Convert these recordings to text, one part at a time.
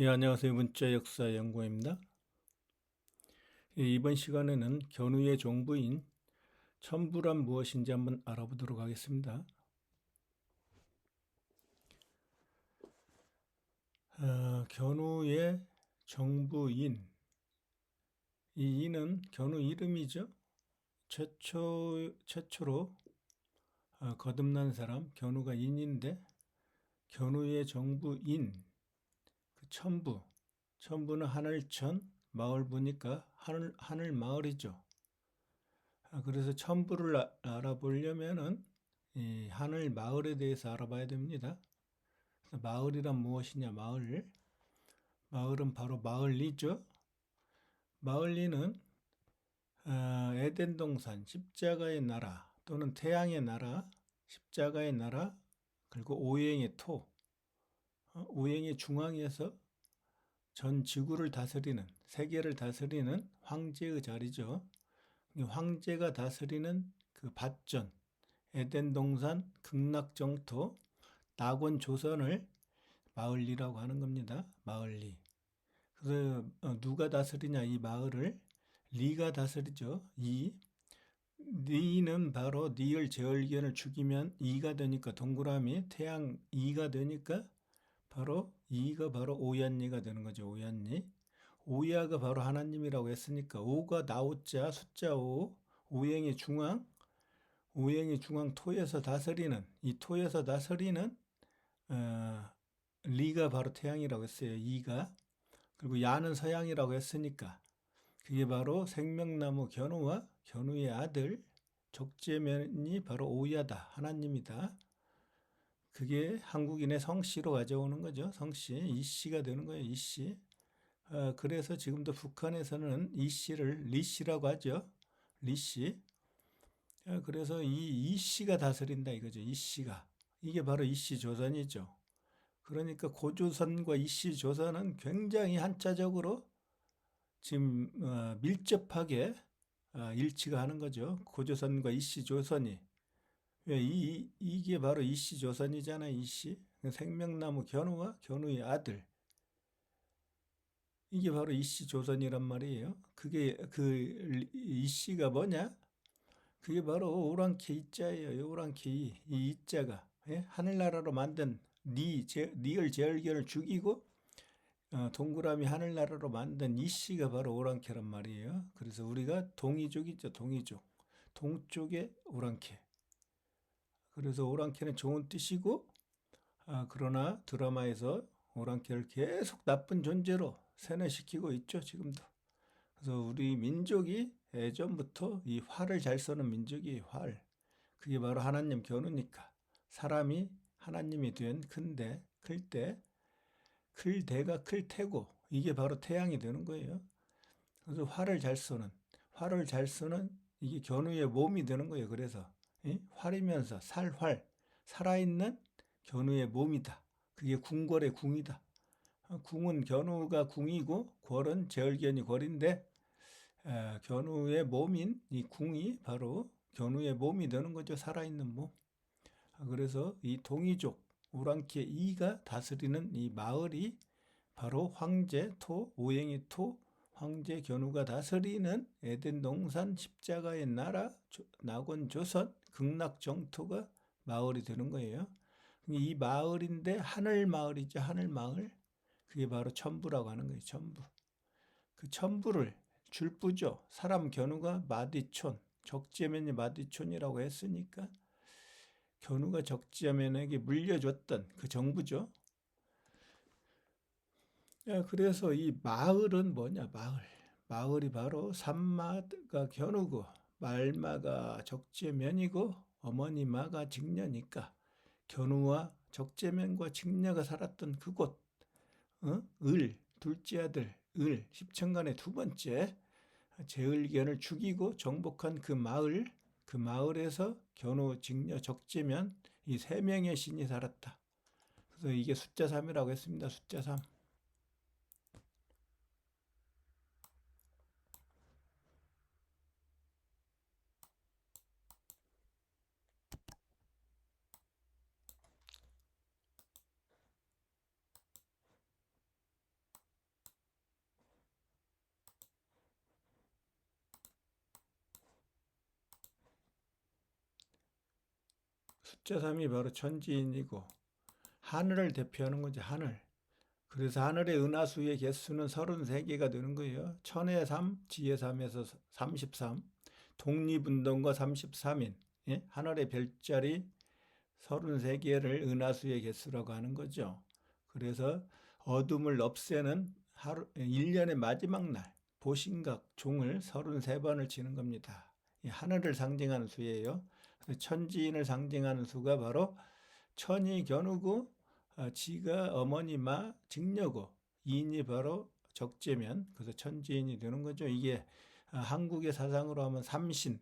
예, 안녕하세요. 문자 역사 연구원입니다. 예, 이번 시간에는 견우의 종부인 첨부란 무엇인지 한번 알아보도록 하겠습니다. 견우의 정부인, 이 인은 견우 이름이죠. 최초로 거듭난 사람 견우가 인인데, 견우의 정부인, 그 첨부는 하늘천, 마을부니까 하늘 마을이죠. 그래서 첨부를 알아보려면은 이 하늘 마을에 대해서 알아봐야 됩니다. 그래서 마을이란 무엇이냐? 마을은 바로 마을리죠. 마을리는 에덴 동산, 십자가의 나라 또는 태양의 나라, 십자가의 나라, 그리고 오행의 토, 오행의 중앙에서 전 지구를 다스리는, 세계를 다스리는 황제의 자리죠. 황제가 다스리는 그 밭전, 에덴 동산, 극락정토, 낙원 조선을 마을리라고 하는 겁니다. 마을리. 그래서 누가 다스리냐 이 마을을? 리가 다스리죠. 리는 바로 니을 제얼견을 죽이면 이가 되니까 동그라미 태양 이가 되니까 바로 이가 바로 오얏니가 되는 거죠. 오얏니. 오야가 바로 하나님이라고 했으니까 오가 나오자 숫자 5 오행의 중앙 토에서 다스리는 이 토에서 다스리는 어, 리가 바로 태양이라고 했어요. 이가. 그리고 야는 서양이라고 했으니까 그게 바로 생명나무 견우와 견우의 아들 족제면이 바로 오야다. 하나님이다. 그게 한국인의 성씨로 가져오는 거죠. 성씨. 이씨가 되는 거예요. 이씨. 그래서 지금도 북한에서는 이씨를 리씨라고 하죠. 리씨. 그래서 이 이씨가 다스린다 이거죠. 이씨가. 이게 바로 이씨 조선이죠. 그러니까 고조선과 이씨 조선은 굉장히 한자적으로 지금 밀접하게 일치가 하는 거죠. 고조선과 이씨 조선이. 왜 이게 바로 이씨 조선이잖아. 이씨. 생명나무 견우와 견우의 아들. 이게 바로 이씨 조선이란 말이에요. 그게 그 이씨가 뭐냐? 그게 바로 오랑캐 이자예요. 오랑캐 이 이자가 하늘나라로 만든 니을 제얼견을 죽이고 동그라미 하늘나라로 만든 이씨가 바로 오랑캐란 말이에요. 그래서 우리가 동이족이죠. 동이족. 동쪽의 오랑캐. 그래서 오랑캐는 좋은 뜻이고 그러나 드라마에서 오랑캐를 계속 나쁜 존재로 세뇌시키고 있죠. 지금도. 그래서 우리 민족이 예전부터 이 활을 잘 쏘는 민족이 활. 그게 바로 하나님 견우니까. 사람이 하나님이 된 큰데, 클 대가 클 태고, 이게 바로 태양이 되는 거예요. 그래서 활을 잘 쏘는 이게 견우의 몸이 되는 거예요. 그래서, 활이면서 살아있는 견우의 몸이다. 그게 궁궐의 궁이다. 궁은 견우가 궁이고, 궐은 제얼견이 궐인데, 견우의 몸인 이 궁이 바로 견우의 몸이 되는 거죠. 살아있는 몸. 그래서 이 동이족 오랑캐 이가 다스리는 이 마을이 바로 황제 토, 오행의 토, 황제 견우가 다스리는 에덴 동산 십자가의 나라, 낙원 조선, 극락 정토가 마을이 되는 거예요. 이 마을인데 하늘 마을이죠. 하늘 마을. 그게 바로 첨부라고 하는 거예요. 첨부. 그 첨부를 줄부죠. 사람 견우가 마디촌, 적재면이 마디촌이라고 했으니까 견우가 적재면에게 물려줬던 그 정부죠. 그래서 이 마을은 뭐냐? 마을이 바로 산마가 견우고 말마가 적재면이고 어머니마가 직녀니까 견우와 적재면과 직녀가 살았던 그곳 둘째 아들 십천간의 두 번째 제을견을 죽이고 정복한 그 마을에서 견우, 직녀, 적재면 이 세 명의 신이 살았다. 그래서 이게 숫자 3이라고 했습니다. 숫자 3. 숫자 3이 바로 천지인이고 하늘을 대표하는 거죠. 하늘. 그래서 하늘의 은하수의 개수는 33개가 되는 거예요. 천의 3, 지의 3에서 33, 독립운동과 33인, 예? 하늘의 별자리 33개를 은하수의 개수라고 하는 거죠. 그래서 어둠을 없애는 1년의 마지막 날, 보신각, 종을 33번을 치는 겁니다. 하늘을 상징하는 수예요. 천지인을 상징하는 수가 바로 천이 견우고 지가 어머니 마 직녀고 인이 바로 적재면 그래서 천지인이 되는 거죠. 이게 한국의 사상으로 하면 삼신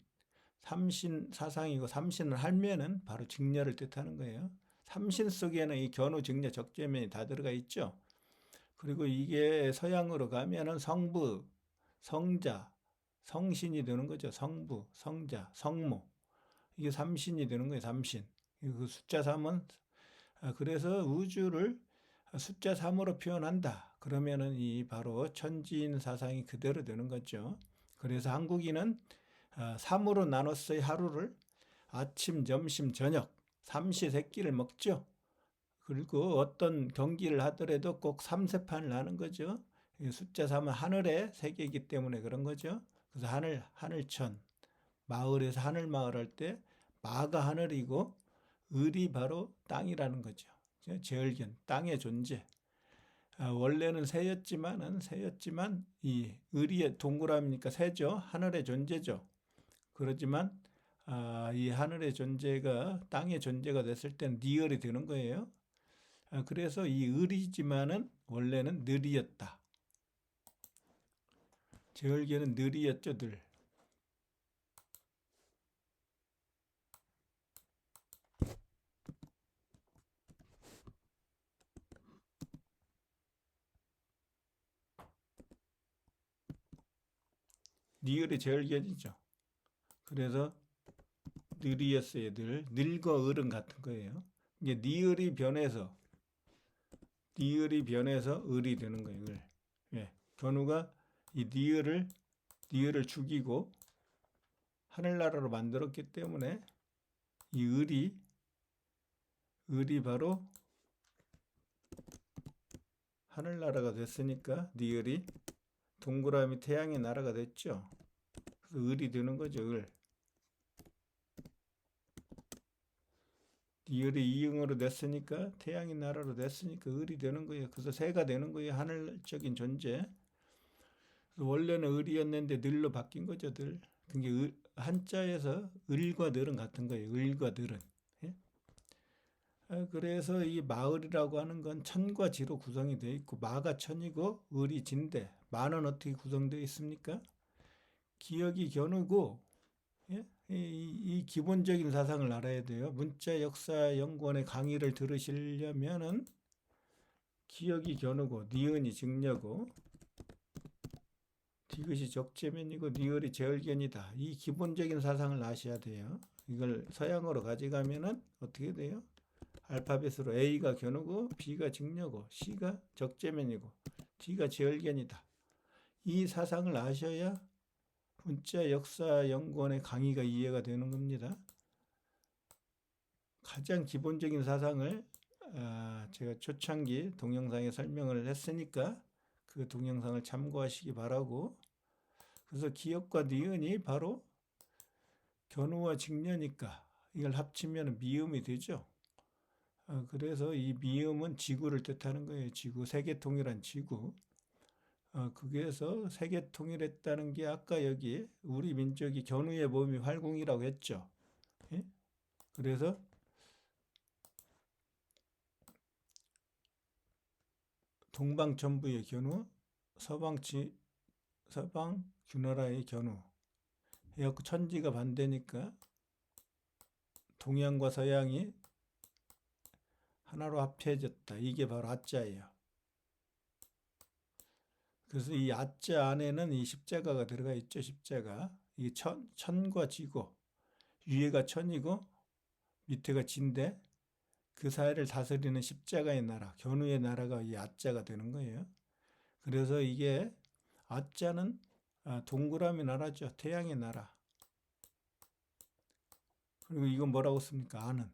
사상이고 삼신을 할면은 바로 직녀를 뜻하는 거예요. 삼신 속에는 이 견우, 직녀, 적재면이 다 들어가 있죠. 그리고 이게 서양으로 가면은 성부, 성자, 성신이 되는 거죠. 성부, 성자, 성모. 이게 삼신이 되는 거예요. 삼신. 그 숫자 3은 그래서 우주를 숫자 3으로 표현한다. 그러면은 이 바로 천지인 사상이 그대로 되는 거죠. 그래서 한국인은 3으로 나눴어요. 하루를 아침, 점심, 저녁 삼시세끼를 먹죠. 그리고 어떤 경기를 하더라도 꼭 3세판을 하는 거죠. 숫자 3은 하늘의 세계이기 때문에 그런 거죠. 그래서 하늘천, 마을에서 하늘마을 할 때 마가 하늘이고 을이 바로 땅이라는 거죠. 제얼견, 땅의 존재. 원래는 새였지만 이 을이 동그라미니까 새죠. 하늘의 존재죠. 그렇지만 이 하늘의 존재가 땅의 존재가 됐을 땐 니을이 되는 거예요. 그래서 이 을이지만은 원래는 늘이었다. 제얼견은 늘이었죠, 늘. 니을이 제얼견이죠. 그래서 늘이었어요, 늘. 늘과 을은 같은 거예요. 이게 니을이 변해서 을이 되는 거예요, 을. 예. 견우가 이 니을을 죽이고 하늘나라로 만들었기 때문에 이 을이 바로 하늘나라가 됐으니까 니을이 동그라미 태양의 나라가 됐죠. 그래서 을이 되는 거죠, 을. 니을이 이응으로 됐으니까 태양의 나라로 됐으니까 을이 되는 거예요. 그래서 새가 되는 거예요. 하늘적인 존재. 원래는 을이었는데 늘로 바뀐 거죠, 늘. 그게 한자에서 을과 늘은 같은 거예요. 을과 늘은. 예? 그래서 이 마을이라고 하는 건 천과 지로 구성이 되어 있고 마가 천이고 을이 진데 마는 어떻게 구성되어 있습니까? 기역이 견우고 예? 이 기본적인 사상을 알아야 돼요. 문자 역사 연구원의 강의를 들으시려면은 기역이 견우고 니은이 직녀고 디귿이 적재면이고 니을이 제얼견이다. 이 기본적인 사상을 아셔야 돼요. 이걸 서양어로 가져가면은 어떻게 돼요? 알파벳으로 A가 견우고 B가 직녀고 C가 적재면이고 D가 제얼견이다. 이 사상을 아셔야 문자 역사 연구원의 강의가 이해가 되는 겁니다. 가장 기본적인 사상을 제가 초창기 동영상에 설명을 했으니까 그 동영상을 참고하시기 바라고. 그래서 기역과 니은이 바로 견우와 직녀니까 이걸 합치면 미음이 되죠. 그래서 이 미음은 지구를 뜻하는 거예요. 지구, 세계통일한 지구. 그게서 세계통일했다는 게 아까 여기 우리 민족이 견우의 몸이 활궁이라고 했죠. 예? 그래서 동방천부의 견우, 서방 규나라의 견우. 천지가 반대니까 동양과 서양이 하나로 합해졌다. 이게 바로 아자예요. 그래서 이 아자 안에는 이 십자가가 들어가 있죠. 십자가. 이 천과 지고 위에가 천이고 밑에가 지인데 그 사이를 다스리는 십자가의 나라, 견우의 나라가 이 아자가 되는 거예요. 그래서 이게 아자는 동그라미 나라죠. 태양의 나라. 그리고 이건 뭐라고 씁니까? 아는.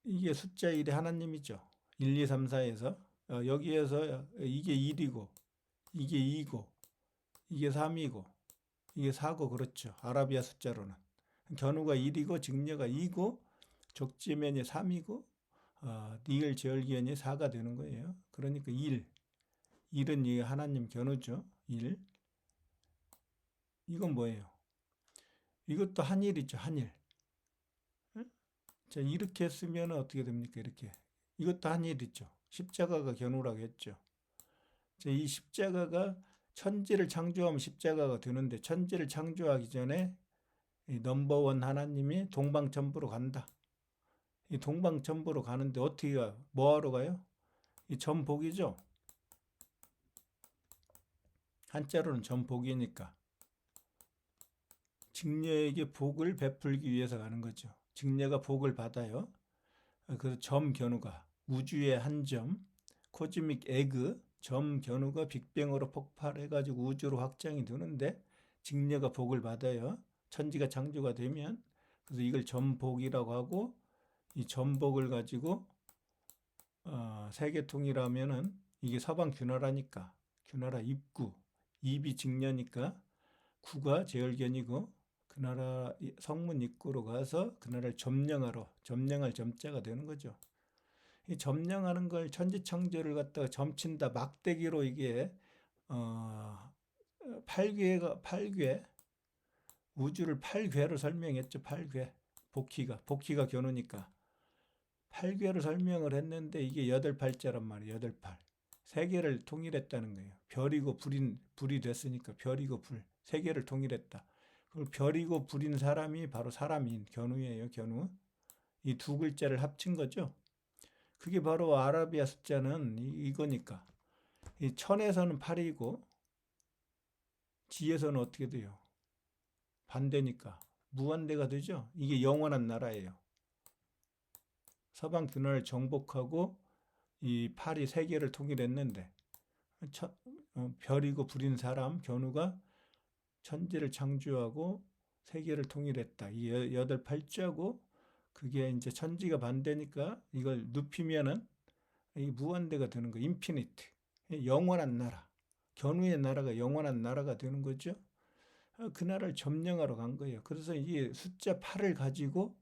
이게 숫자 1이 하나님이죠. 1, 2, 3, 4에서 여기에서 이게 1이고 이게 2고 이게 3이고 이게 4고 그렇죠. 아라비아 숫자로는. 견우가 1이고 직녀가 2고 족지면이 3이고 니을 제얼기연이 4가 되는 거예요. 그러니까 1. 1은 이 하나님 견우죠. 1. 이건 뭐예요? 이것도 한일이죠. 한일. 자, 이렇게 쓰면 어떻게 됩니까? 이렇게. 이것도 한일이죠. 십자가가 견우라고 했죠. 자, 이 십자가가 천지를 창조하면 십자가가 되는데 천지를 창조하기 전에 이 넘버원 하나님이 동방천부로 간다. 이 동방천부로 가는데 어떻게 가요? 뭐하러 가요? 이 전복이죠. 한자로는 전복이니까 직녀에게 복을 베풀기 위해서 가는 거죠. 직녀가 복을 받아요. 그래서 점견우가 우주의 한 점, 코즈믹 에그, 점견우가 빅뱅으로 폭발해가지고 우주로 확장이 되는데 직녀가 복을 받아요. 천지가 창조가 되면. 그래서 이걸 점복이라고 하고 이 점복을 가지고 세계통이라면은 이게 서방 균화라니까 균화라 입구, 입이 직녀니까 구가 제열견이고 그 나라 성문 입구로 가서 그 나라를 점령하러 점령할 점자가 되는 거죠. 이 점령하는 걸 천지창조를 갖다가 점친다 막대기로 이게 8궤 우주를 8궤로 설명했죠. 8궤 복희가 겨누니까 8궤로 설명을 했는데 이게 8팔자란 말이에요. 8팔 세계를 통일했다는 거예요. 별이고 불이 됐으니까 별이고 불 세계를 통일했다. 그걸 별이고 불인 사람이 바로 사람인 견우예요. 견우. 이 두 글자를 합친 거죠. 그게 바로 아라비아 숫자는 이거니까. 이 천에서는 8이고 지에서는 어떻게 돼요? 반대니까 무한대가 되죠. 이게 영원한 나라예요. 서방 균화를 정복하고 이 8이 세계를 통일했는데 별이고 불인 사람 견우가 천지를 창조하고 세계를 통일했다. 이 여덟 팔자고 그게 이제 천지가 반대니까 이걸 눕히면은 이 무한대가 되는 거. 인피니트. 영원한 나라. 견우의 나라가 영원한 나라가 되는 거죠. 그 나라를 점령하러 간 거예요. 그래서 이 숫자 8을 가지고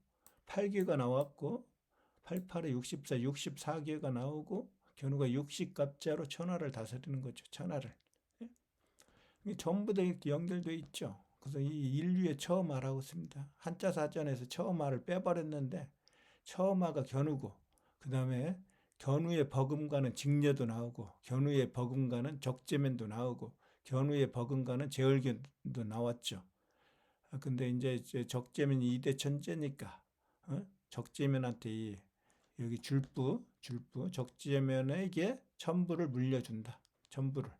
8개가 나왔고 88에 64, 64개가 나오고 견우가 60갑자로 천하를 다스리는 거죠. 천하를. 전부 다 이렇게 연결되어 있죠. 그래서 이 인류의 처음아라고 씁니다. 한자 사전에서 처음아를 빼버렸는데 처음아가 견우고 그 다음에 견우의 버금가는 직녀도 나오고 견우의 버금가는 적재면도 나오고 견우의 버금가는 제얼견도 나왔죠. 근데 이제 적재면이 2대 천재니까 적재면한테 여기 줄부 적재면에게 천부를 물려준다. 천부를.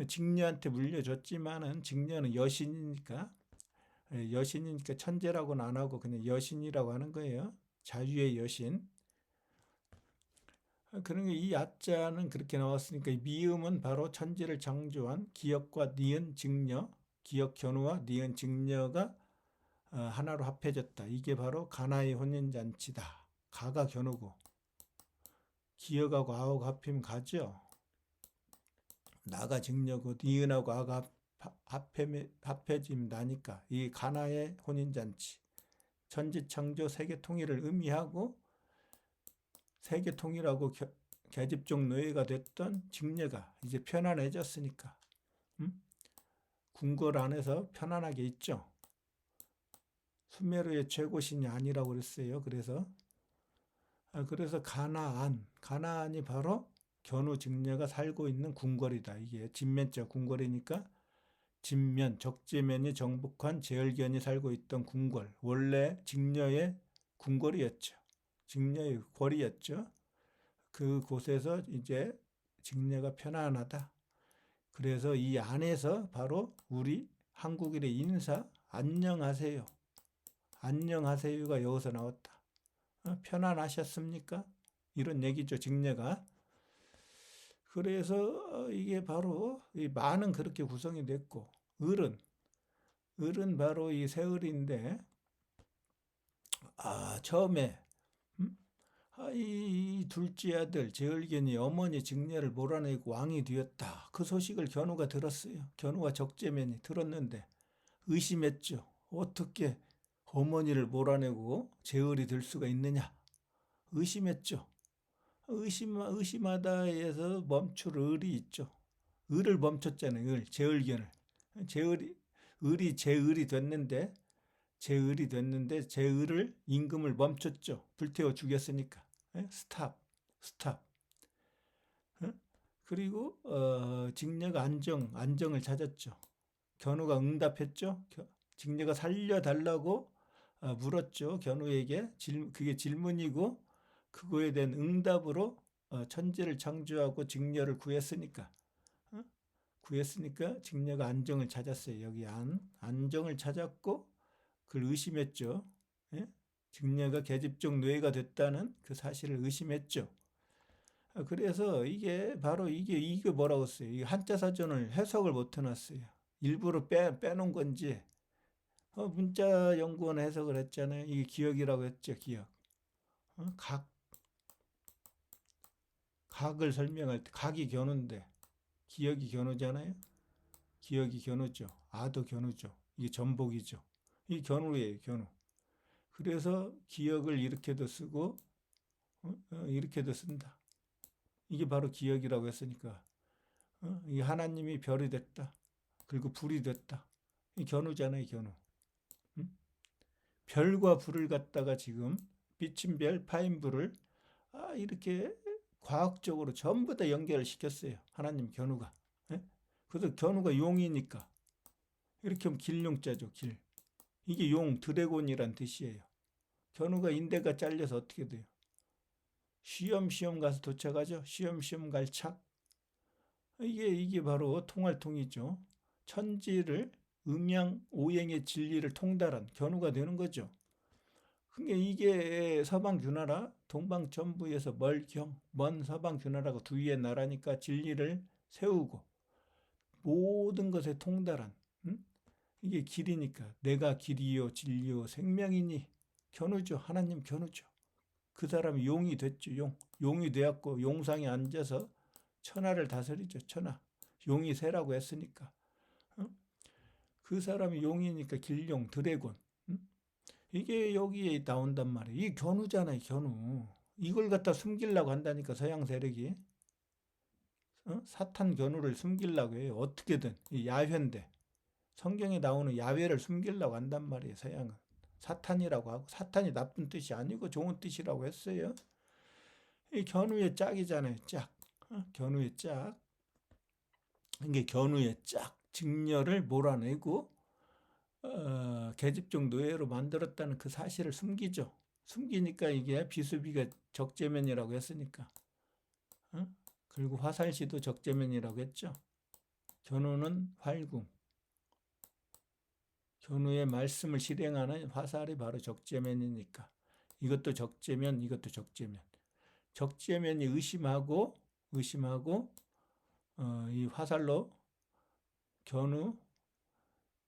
직녀한테 물려줬지만은 직녀는 여신이니까 천재라고는 안 하고 그냥 여신이라고 하는 거예요. 자유의 여신. 그러니까 이 야자는 그렇게 나왔으니까 이 미음은 바로 천지를 창조한 기역과 니은 직녀, 기역 견우와 니은 직녀가 하나로 합해졌다. 이게 바로 가나의 혼인잔치다. 가가 견우고 기역하고 아하고 합히면 가죠. 나가 직녀고 니은하고 아가 합해지면 나니까 이 가나의 혼인잔치 천지창조 세계통일을 의미하고 세계통일하고 계집종 노예가 됐던 직녀가 이제 편안해졌으니까 궁궐 안에서 편안하게 있죠. 수메르의 최고신이 아니라고 그랬어요. 그래서 가나안이 바로 견우 직녀가 살고 있는 궁궐이다. 이게 진면자 궁궐이니까 진면, 적재면이 정복한 제얼견이 살고 있던 궁궐. 원래 직녀의 궁궐이었죠. 직녀의 궐이었죠. 그 곳에서 이제 직녀가 편안하다. 그래서 이 안에서 바로 우리 한국인의 인사 안녕하세요. 안녕하세요가 여기서 나왔다. 편안하셨습니까? 이런 얘기죠. 직녀가. 그래서 이게 바로 이 만은 그렇게 구성이 됐고 을은 바로 이 새을인데 처음에 이 둘째 아들 제을견이 어머니 직녀를 몰아내고 왕이 되었다. 그 소식을 견우가 들었어요. 견우와 적재면이 들었는데 의심했죠. 어떻게 어머니를 몰아내고 제을이 될 수가 있느냐. 의심했죠. 의심하다 해서 멈출 을이 있죠. 을을 멈췄잖아요. 제을견을. 제을이 됐는데 제을을 임금을 멈췄죠. 불태워 죽였으니까. 스탑. 그리고 직녀가 안정을 찾았죠. 견우가 응답했죠. 직녀가 살려달라고 물었죠. 견우에게. 그게 질문이고 그거에 대한 응답으로 천지를 창조하고 직녀를 구했으니까. 직녀가 안정을 찾았어요. 여기 안정을 찾았고 그걸 의심했죠. 예? 직녀가 계집종 노예가 됐다는 그 사실을 의심했죠. 그래서 이게 바로 이게 뭐라고 써요? 이 한자 사전을 해석을 못 해놨어요. 일부러 빼놓은 건지 문자 연구원 해석을 했잖아요. 이게 기억이라고 했죠. 기억. 각을 설명할 때 각이 견우인데 기억이 견우잖아요. 기억이 견우죠. 아도 견우죠. 이게 전복이죠. 이 견우예요. 견우. 그래서 기억을 이렇게도 쓰고 이렇게도 쓴다. 이게 바로 기억이라고 했으니까 이 하나님이 별이 됐다. 그리고 불이 됐다. 이 견우잖아요. 견우. 별과 불을 갖다가 지금 비친 별, 파인 불을 이렇게 과학적으로 전부 다 연결을 시켰어요. 하나님 견우가. 그래서 견우가 용이니까 이렇게 하면 길용자죠. 길. 이게 용, 드래곤이란 뜻이에요. 견우가 인대가 잘려서 어떻게 돼요? 쉬엄쉬엄 가서 도착하죠. 쉬엄쉬엄 갈 착. 이게 바로 통할통이죠. 천지를 음양 오행의 진리를 통달한 견우가 되는 거죠. 그러니까 이게 서방규나라 동방천부에서 먼 서방규나라가 두 위의 나라니까 진리를 세우고 모든 것에 통달한 이게 길이니까 내가 길이요 진리요 생명이니 견우죠. 하나님 견우죠. 그 사람이 용이 됐죠. 용이 되었고 용상에 앉아서 천하를 다스리죠. 천하. 용이 새라고 했으니까. 그 사람이 용이니까 길용, 드래곤. 이게 여기에 나온단 말이에요. 이 견우잖아요. 견우. 이걸 갖다 숨기려고 한다니까 서양 세력이. 사탄 견우를 숨기려고 해요. 어떻게든. 야훼인데. 성경에 나오는 야훼를 숨기려고 한단 말이에요. 서양은. 사탄이라고 하고 사탄이 나쁜 뜻이 아니고 좋은 뜻이라고 했어요. 이 견우의 짝이잖아요. 짝. 견우의 짝. 이게 견우의 짝. 직녀를 몰아내고 계집종 노예로 만들었다는 그 사실을 숨기죠. 숨기니까 이게 비수비가 적재면이라고 했으니까. 그리고 화살시도 적재면이라고 했죠. 견우는 활궁. 견우의 말씀을 실행하는 화살이 바로 적재면이니까. 이것도 적재면, 이것도 적재면. 적재면이 의심하고 이 화살로 견우,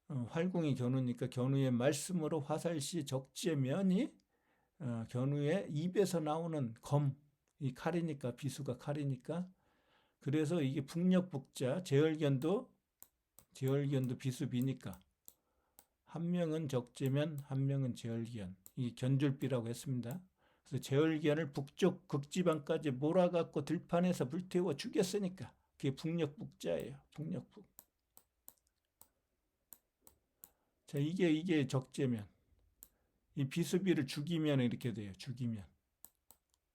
활궁이 견우니까 견우의 말씀으로 화살시 적재면이 견우의 입에서 나오는 검, 이 칼이니까 비수가 칼이니까 그래서 이게 북녘북자 제얼견도 비수비니까 한 명은 적재면 한 명은 제얼견 이 견줄비라고 했습니다. 그래서 제얼견을 북쪽 극지방까지 몰아갖고 들판에서 불태워 죽였으니까 그게 북녘북자예요. 북녘북. 자, 이게 적재면. 이 비수비를 죽이면 이렇게 돼요. 죽이면.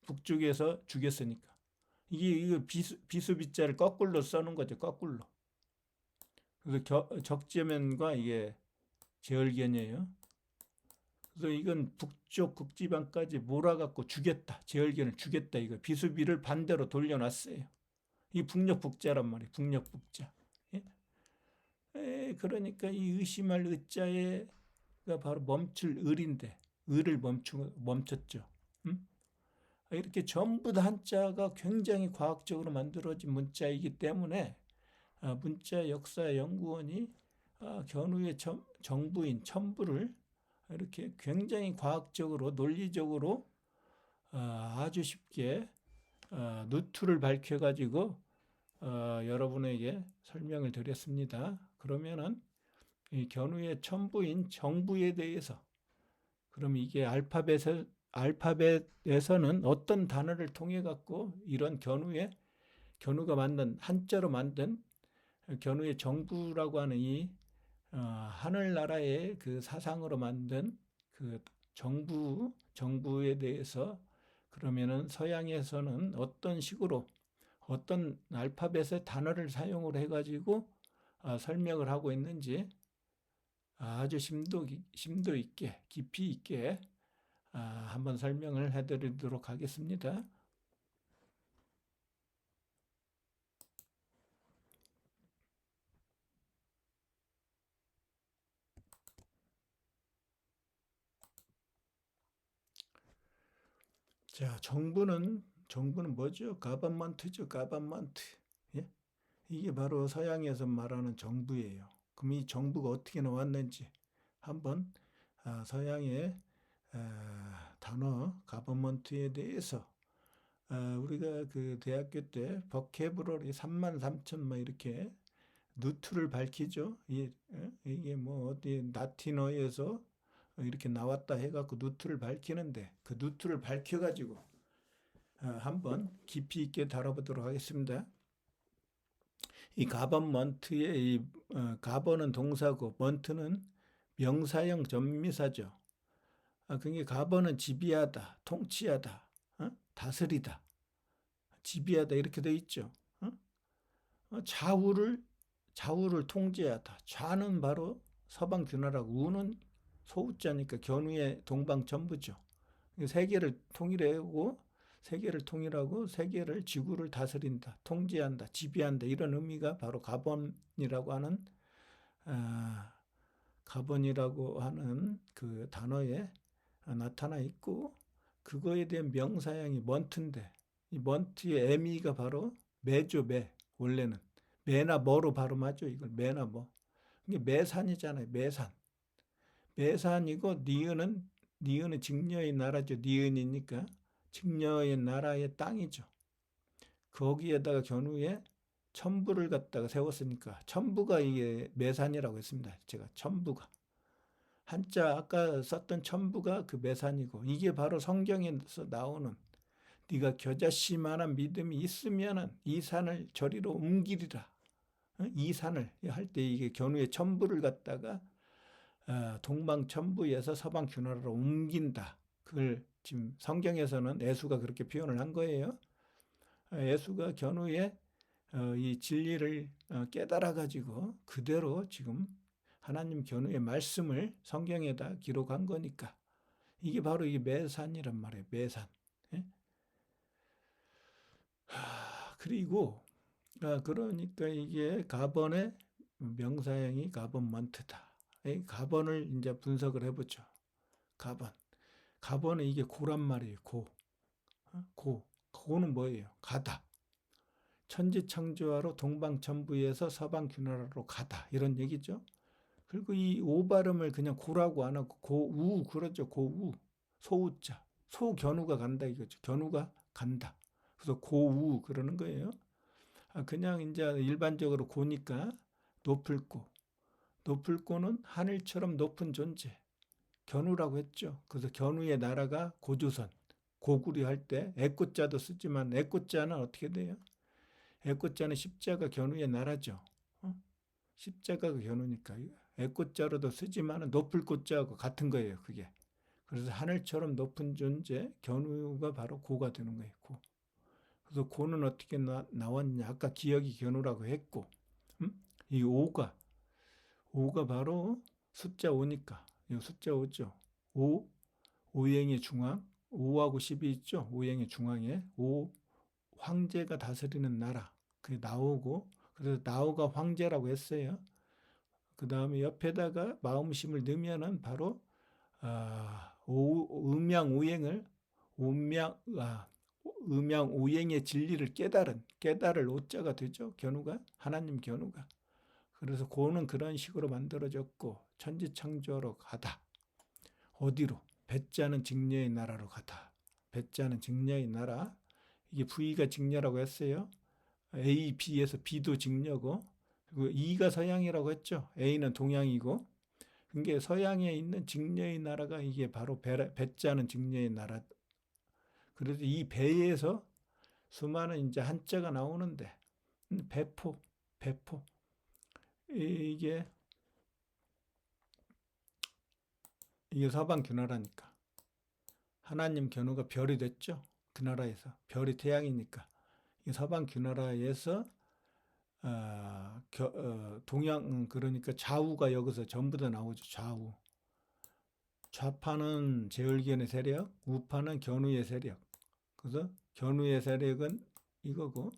북쪽에서 죽였으니까. 이게 비수비자를 거꾸로 써는 거죠. 거꾸로. 그래서 적재면과 이게 제얼견이에요. 그래서 이건 북쪽 극지방까지 몰아갖고 죽였다. 제얼견을 죽였다. 이거 비수비를 반대로 돌려놨어요. 이 북녘북자란 말이에요. 북녘북자. 그러니까 이 의심할 의자가 바로 멈출 을인데 을을 멈췄죠. 이렇게 전부 다 한자가 굉장히 과학적으로 만들어진 문자이기 때문에 문자 역사 연구원이 견우의 정부인 첨부를 이렇게 굉장히 과학적으로 논리적으로 아주 쉽게 누트를 밝혀가지고 여러분에게 설명을 드렸습니다. 그러면은 이 견우의 첨부인 정부에 대해서, 그럼 이게 알파벳에서는 어떤 단어를 통해 갖고 이런 견우가 만든 한자로 만든 견우의 정부라고 하는 이 하늘나라의 그 사상으로 만든 그 정부에 대해서, 그러면은 서양에서는 어떤 식으로 어떤 알파벳의 단어를 사용을 해가지고 설명을 하고 있는지 아주 심도 있게 깊이 있게 한번 설명을 해드리도록 하겠습니다. 자, 정부는 뭐죠? 가버먼트죠, 가버먼트. 예? 이게 바로 서양에서 말하는 정부예요. 그럼 이 정부가 어떻게 나왔는지 한번 서양의 단어 가버먼트에 대해서 우리가 그 대학교 때 버케브러리 33,000 막 이렇게 누트를 밝히죠. 이게 뭐 어디 라틴어에서 이렇게 나왔다 해갖고 누트를 밝히는데, 그 누트를 밝혀가지고 한번 깊이 있게 다뤄보도록 하겠습니다. 이 가버먼트의 가버는 동사고 먼트는 명사형 전미사죠. 그게 가버는 지배하다, 통치하다, 다스리다, 지배하다 이렇게 돼 있죠. 좌우를 통제하다. 좌는 바로 서방 균화라고, 우는 소우자니까 견우의 동방천부죠. 세계를 통일하고 세계를 지구를 다스린다, 통제한다, 지배한다, 이런 의미가 바로 가본이라고 하는 그 단어에 나타나 있고, 그거에 대한 명사형이 먼트인데, 이 먼트의 의미가 바로 매죠. 원래는 매나 뭐로 발음하죠. 이걸 매나 뭐. 이게 매산이잖아요. 매산이고, 니은은 직녀의 나라죠. 니은이니까 직녀의 나라의 땅이죠. 거기에다가 견우에 첨부를 갖다가 세웠으니까 첨부가 이게 매산이라고 했습니다. 제가 첨부가 한자 아까 썼던 첨부가 그 매산이고, 이게 바로 성경에서 나오는 네가 겨자씨만한 믿음이 있으면은 이 산을 저리로 옮기리라. 이 산을 할 때 이게 견우의 첨부를 갖다가 동방천부에서 서방균화로 옮긴다. 그걸 지금 성경에서는 예수가 그렇게 표현을 한 거예요. 예수가 견우의 이 진리를 깨달아 가지고 그대로 지금 하나님 견우의 말씀을 성경에다 기록한 거니까, 이게 바로 이 매산이란 말이에요. 매산. 예? 그리고 그러니까 이게 가번의 명사형이 가번먼트다. 가번을 이제 분석을 해보죠. 가번은 이게 고란 말이에요. 고는 뭐예요? 가다. 천지창조하러 동방천부에서 서방균화로 가다, 이런 얘기죠. 그리고 이 오 발음을 그냥 고라고 안 하고 고우 그러죠. 고우, 소우자, 소견우가 간다 이거죠. 견우가 간다. 그래서 고우 그러는 거예요. 그냥 이제 일반적으로 고니까 높을 고, 높을 고는 하늘처럼 높은 존재, 견우라고 했죠. 그래서 견우의 나라가 고조선, 고구려 할 때 애꽃자도 쓰지만, 애꽃자는 어떻게 돼요? 애꽃자는 십자가 견우의 나라죠. 십자가가 견우니까 애꽃자로도 쓰지만 높을 꽃자하고 같은 거예요. 그게. 그래서 하늘처럼 높은 존재 견우가 바로 고가 되는 거예요. 고. 그래서 고는 어떻게 나왔냐? 아까 기억이 견우라고 했고, 이 오가 바로 숫자 5니까, 이 숫자 5죠. 오행의 중앙, 5하고 10이 있죠. 오행의 중앙에 황제가 다스리는 나라, 그게 나오고, 그래서 나오가 황제라고 했어요. 그 다음에 옆에다가 마음심을 넣으면은 바로 음양오행의 진리를 깨달을 오자가 되죠. 견우가, 하나님 견우가. 그래서 고는 그런 식으로 만들어졌고, 천지창조로 가다. 어디로? 배자는 직녀의 나라로 가다. 배자는 직녀의 나라. 이게 V가 직녀라고 했어요. A, B에서 B도 직녀고, 그리고 E가 서양이라고 했죠. A는 동양이고, 그게 서양에 있는 직녀의 나라가 이게 바로 배자는 직녀의 나라. 그래서 이 배에서 수많은 이제 한자가 나오는데, 배포, 배포. 이게 서방 규나라니까. 하나님 견우가 별이 됐죠. 그 나라에서. 별이 태양이니까. 이 서방 규나라에서 동양 그러니까 좌우가 여기서 전부 다 나오죠. 좌우. 좌파는 제월기의 세력, 우파는 견우의 세력. 그래서 견우의 세력은 이거고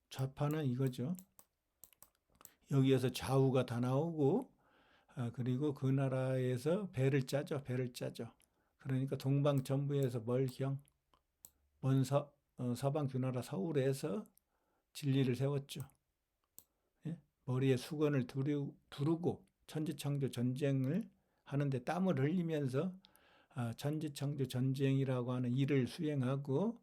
좌파는 이거죠. 여기에서 좌우가 다 나오고 그리고 그 나라에서 배를 짜죠. 배를 짜죠. 그러니까 동방전부에서 멀경, 서방 규나라 서울에서 진리를 세웠죠. 예? 머리에 수건을 두르고 천지창조 전쟁을 하는데 땀을 흘리면서 천지창조 전쟁이라고 하는 일을 수행하고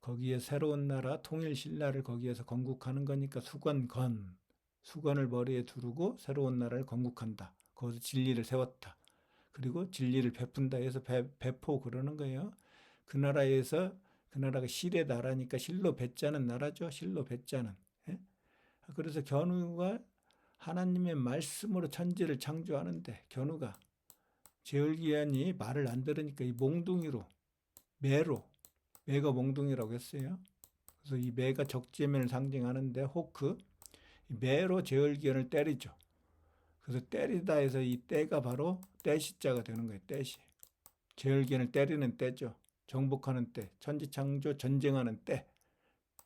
거기에 새로운 나라 통일신라를 거기에서 건국하는 거니까 수건을 머리에 두르고 새로운 나라를 건국한다. 거기서 진리를 세웠다. 그리고 진리를 베푼다 해서 배포 그러는 거예요. 그 나라가 실의 나라니까 실로 배짜는 나라죠. 실로 배짜는. 예? 그래서 견우가 하나님의 말씀으로 천지를 창조하는데 견우가 제월기한이 말을 안 들으니까 이 몽둥이로 매가 몽둥이라고 했어요. 그래서 이 매가 적재면을 상징하는데 호크 매로 제월기한을 때리죠. 그래서 때리다 해서 이 때가 바로 때시자가 되는 거예요. 때시. 제월기한을 때리는 때죠. 정복하는 때, 천지창조 전쟁하는 때.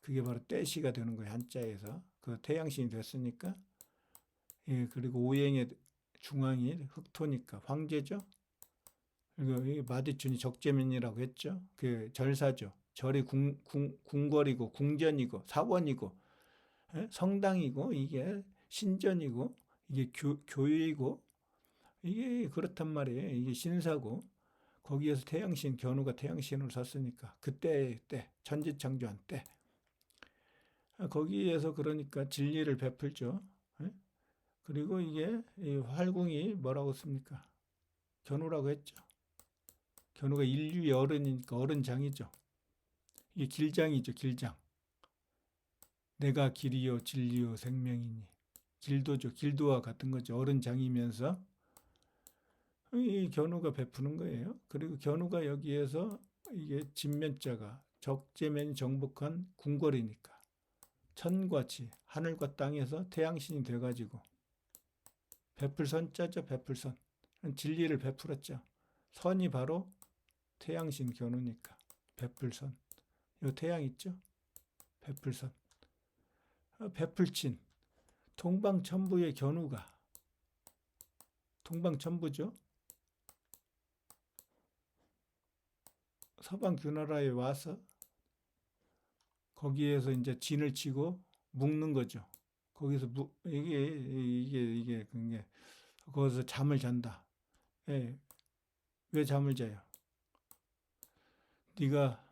그게 바로 때시가 되는 거예요. 한자에서. 그 태양신이 됐으니까. 예, 그리고 오행의 중앙이 흑토니까 황제죠. 그리고 마디춘이 적재면이라고 했죠. 그 절사죠. 절이 궁궐이고 궁전이고 사원이고 성당이고 이게 신전이고 이게 교회이고 이게 그렇단 말이에요. 이게 신사고 거기에서 태양신 견우가 태양신으로 섰으니까 그때 천지창조한 때 거기에서 그러니까 진리를 베풀죠. 그리고 이게 활궁이 뭐라고 씁니까? 견우라고 했죠. 견우가 인류의 어른이니까 어른장이죠. 이게 길장이죠. 길장. 내가 길이요 진리요 생명이니. 길도죠. 길도와 같은 거죠. 어른장이면서 이 견우가 베푸는 거예요. 그리고 견우가 여기에서 이게 진면자가 적재면이 정복한 궁궐이니까 천과 지, 하늘과 땅에서 태양신이 돼가지고 베풀선자죠. 베풀선. 진리를 베풀었죠. 선이 바로 태양신 견우니까 베풀선. 요 태양 있죠? 베풀선. 베풀친. 동방천부의 견우가 동방천부죠. 서방 규나라에 와서 거기에서 이제 진을 치고 묶는 거죠. 거기서 이게 그게 거기서 잠을 잔다. 예. 왜 잠을 자요? 네가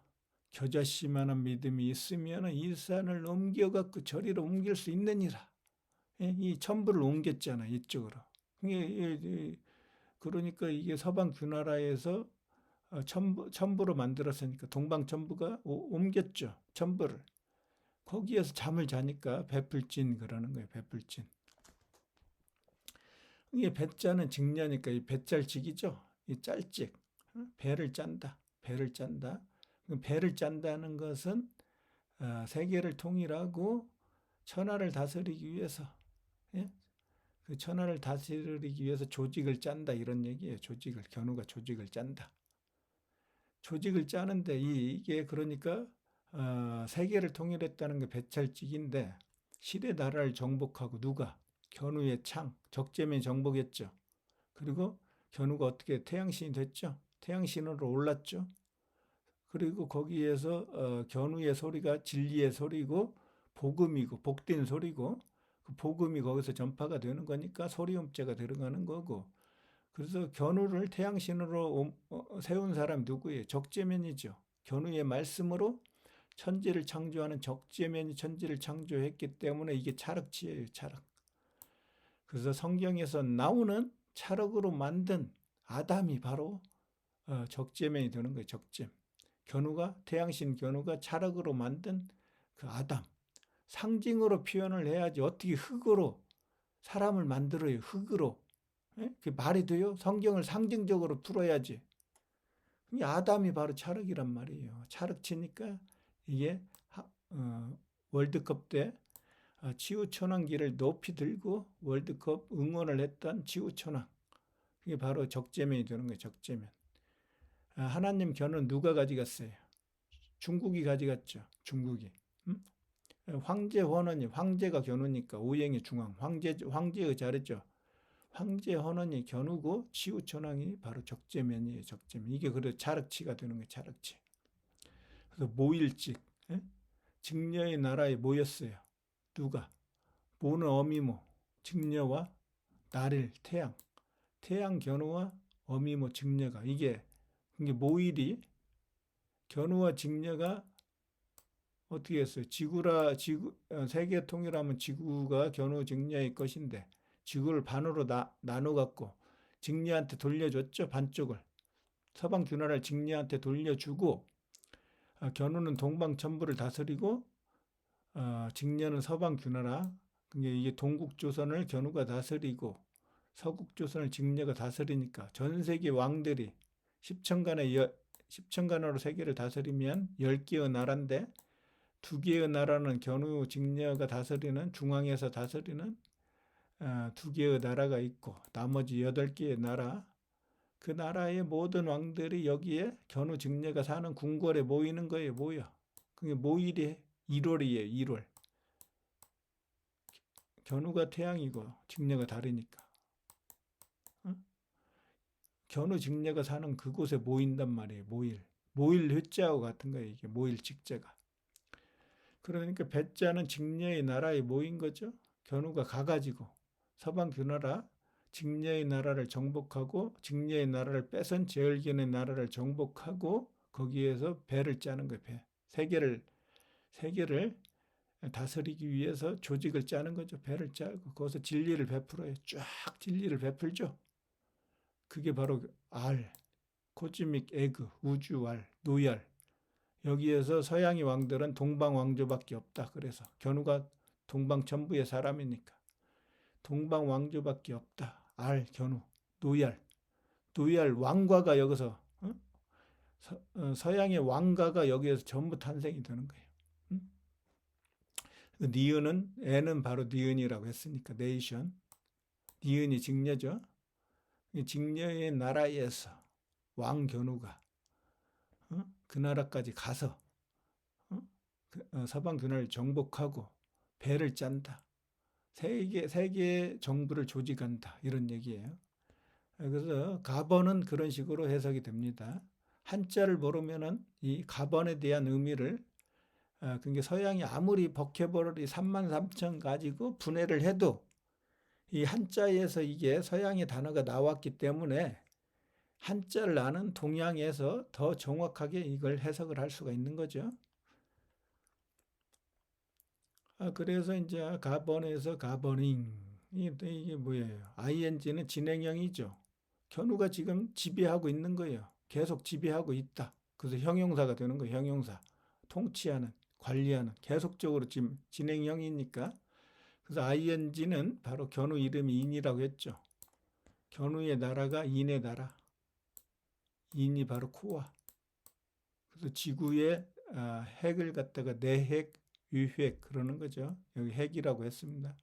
겨자씨만한 믿음이 있으면 이 산을 옮겨갖고 저리로 옮길 수 있느니라. 예? 이 천부를 옮겼잖아 이쪽으로. 그러니까 이게 서방 규나라에서 천부로 만들었으니까 동방천부가 옮겼죠. 천부를. 거기에서 잠을 자니까 베풀진 그러는 거예요. 베풀진. 이게 배자는 직녀니까 이 배짤직이죠. 이 짤직. 배를 짠다. 배를 짠다. 배를 짠다는 것은 세계를 통일하고 천하를 다스리기 위해서 예? 그 천하를 다스리기 위해서 조직을 짠다 이런 얘기예요. 견우가 조직을 짠다. 조직을 짜는데 이게 그러니까 세계를 통일했다는 게 배찰직인데 실의 나라를 정복하고 누가 견우의 창 적재면이 정복했죠. 그리고 견우가 어떻게 태양신이 됐죠. 태양신으로 올랐죠. 그리고 거기에서 견우의 소리가 진리의 소리고 복음이고 복된 소리고 그 복음이 거기서 전파가 되는 거니까 소리음자가 들어가는 거고 그래서 견우를 태양신으로 세운 사람 누구예요? 적재면이죠. 견우의 말씀으로 천지를 창조하는 적재면이 천지를 창조했기 때문에 이게 찰흙지예요. 찰흙. 그래서 성경에서 나오는 찰흙으로 만든 아담이 바로 적재면이 되는 거예요. 적재. 견우가 태양신 견우가 찰흙으로 만든 그 아담. 상징으로 표현을 해야지 어떻게 흙으로 사람을 만들어요. 흙으로. 예? 그게 말이 돼요? 성경을 상징적으로 풀어야지. 아담이 바로 찰흙이란 말이에요. 찰흙 치니까 이게 월드컵 때 지구촌왕기를 높이 들고 월드컵 응원을 했던 지구촌왕. 그게 바로 적재면이 되는 거예요. 적재면. 하나님 견우는 누가 가져갔어요? 중국이 가져갔죠. 중국이. 음? 황제 헌원이 황제가 견우니까 오행의 중앙 황제의 자리죠. 황제 헌원이 견우고 지구촌왕이 바로 적재면이에요. 적재면. 이게 그래서 찰흙치가 되는 거예요. 찰흙치. 그래서 모일직. 예? 직녀의 나라에 모였어요. 누가? 모는 어미모, 직녀와 날일, 태양. 태양 견우와 어미모, 직녀가. 이게 모일이 견우와 직녀가 어떻게 했어요? 세계 통일하면 지구가 견우 직녀의 것인데 지구를 반으로 나눠 갖고 직녀한테 돌려줬죠. 반쪽을. 서방 균화를 직녀한테 돌려주고 견우는 동방 천부를 다스리고 직녀는 서방 균화라. 이게 동국 조선을 견우가 다스리고 서국 조선을 직녀가 다스리니까 전 세계 왕들이 10천간으로 세계를 다스리면 10개의 나라인데 2개의 나라는 견우 직녀가 다스리는 중앙에서 다스리는 2개의 나라가 있고 나머지 8개의 나라 그 나라의 모든 왕들이 여기에 견우 직녀가 사는 궁궐에 모이는 거예요. 모여. 그게 모일이 1월이에요. 1월. 견우가 태양이고 직녀가 다르니까. 견우 직녀가 사는 그곳에 모인단 말이에요. 모일 회자하고 같은 거예요. 이게 모일 직자가. 그러니까 배자는 직녀의 나라에 모인 거죠. 견우가 가가지고 서방 균화라 직녀의 나라를 정복하고 직녀의 나라를 뺏은 제얼견의 나라를 정복하고 거기에서 배를 짜는 거예요. 배. 세계를 다스리기 위해서 조직을 짜는 거죠. 배를 짜고 거기서 진리를 베풀어요. 쫙 진리를 베풀죠. 그게 바로 코즈믹 에그, 우주알, 노열. 여기에서 서양의 왕들은 동방 왕조밖에 없다. 그래서 견우가 동방 전부의 사람이니까 동방 왕조밖에 없다. 견우, 노열 왕과가 여기서 서양의 왕가가 여기에서 전부 탄생이 되는 거예요. 니은은 애는 바로 니은이라고 했으니까 네이션. 니은이 직녀죠. 직녀의 나라에서 왕견우가 그 나라까지 가서 서방 균화를 정복하고 배를 짠다. 세계 정부를 조직한다. 이런 얘기예요. 그래서 가번은 그런 식으로 해석이 됩니다. 한자를 모르면은 이 가번에 대한 의미를 그게 서양이 아무리 버케버러리 33,000 가지고 분해를 해도 이 한자에서 이게 서양의 단어가 나왔기 때문에 한자를 아는 동양에서 더 정확하게 이걸 해석을 할 수가 있는 거죠. 그래서 이제 가번에서 가버닝 이게 뭐예요? ing는 진행형이죠. 견우가 지금 지배하고 있는 거예요. 계속 지배하고 있다. 그래서 형용사가 되는 거예요. 형용사. 통치하는, 관리하는, 계속적으로 지금 진행형이니까. 그래서 ing는 바로 견우 이름이 인이라고 했죠. 견우의 나라가 인의 나라. 인이 바로 코어. 그래서 지구의 핵을 갖다가 내핵, 유핵 그러는 거죠. 여기 핵이라고 했습니다.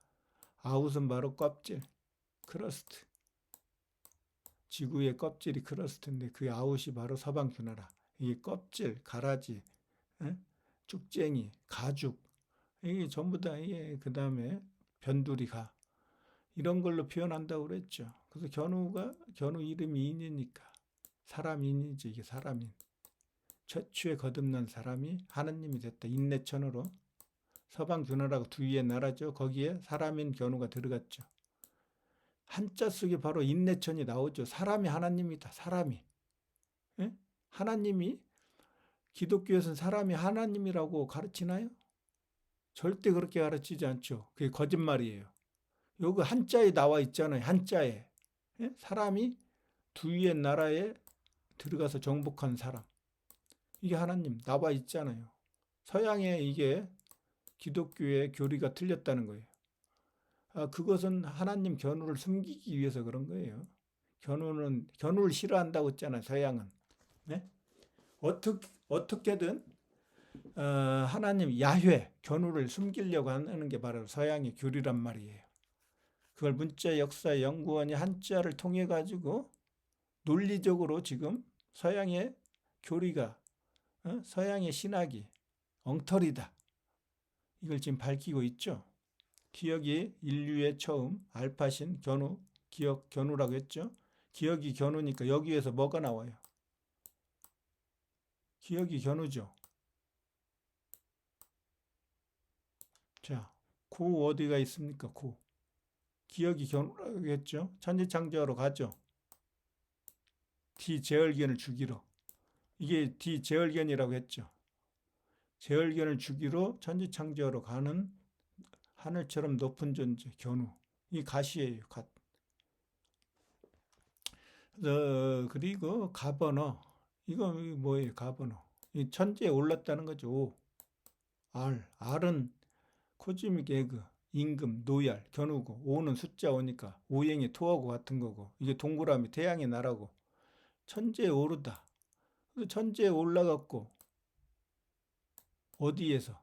아웃은 바로 껍질, 크러스트. 지구의 껍질이 크러스트인데 그 아웃이 바로 서방 균화라. 이게 껍질, 가라지, 쭉쟁이, 가죽 이게 전부 다 이게 그 다음에 변두리가 이런 걸로 표현한다고 그랬죠. 그래서 견우 이름이 인이니까 사람인이지 이게 사람인. 최초에 거듭난 사람이 하나님이 됐다. 인내천으로 서방 균화라고 두 위의 나라죠. 거기에 사람인 견우가 들어갔죠. 한자 속에 바로 인내천이 나오죠. 사람이 하나님이다. 사람이. 예? 하나님이 기독교에서는 사람이 하나님이라고 가르치나요? 절대 그렇게 가르치지 않죠. 그게 거짓말이에요. 요거 한자에 나와 있잖아요. 한자에. 예? 사람이 두위의 나라에 들어가서 정복한 사람. 이게 하나님 나와 있잖아요. 서양의 이게 기독교의 교리가 틀렸다는 거예요. 그것은 하나님 견우를 숨기기 위해서 그런 거예요. 견우를 싫어한다고 했잖아요. 서양은. 네? 어떻게든 하나님 야훼 견우를 숨기려고 하는 게 바로 서양의 교리란 말이에요. 그걸 문자 역사 연구원이 한자를 통해 가지고 논리적으로 지금 서양의 교리가 서양의 신학이 엉터리다. 이걸 지금 밝히고 있죠. 기억이 인류의 처음 알파신 견우, 기억 견우라고 했죠. 기억이 견우니까 여기에서 뭐가 나와요? 기억이 견우죠. 자, 고 어디가 있습니까? 고. 기억이 견우라고 했죠. 천지창조하러 가죠. 디제얼견을 주기로. 이게 디제얼견이라고 했죠. 제얼견을 주기로 천지창조하러 가는 하늘처럼 높은 존재 견우. 이 갓이에요. 갓. 그리고 가버너. 이거 뭐예요? 가버너. 이 천지에 올랐다는 거죠. 오. R은 코즈믹 에그, 임금, 노얄, 견우고 오는 숫자 오니까 오행이 토하고 같은 거고 이게 동그라미 태양의 나라고 천지에 오르다. 그래서 천지에 올라갔고 어디에서?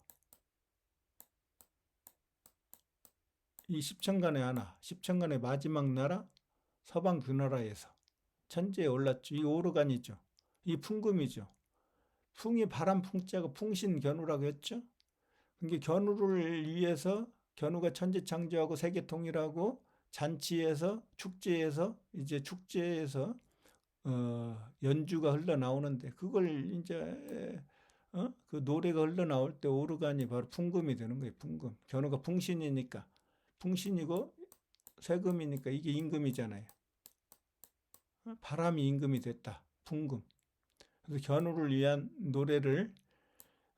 이 십천간의 하나, 십천간의 마지막 나라 서방 그 나라에서 천지에 올랐죠. 이 오르간이죠. 이 풍금이죠. 풍이 바람 풍자가 풍신견우라고 했죠. 그게 견우를 위해서 견우가 천지 창조하고 세계 통일하고 잔치에서 축제에서 연주가 흘러나오는데 그걸 이제 그 노래가 흘러나올 때 오르간이 바로 풍금이 되는 거예요. 풍금. 견우가 풍신이니까 풍신이고 세금이니까 이게 임금이잖아요. 바람이 임금이 됐다. 풍금. 그래서 견우를 위한 노래를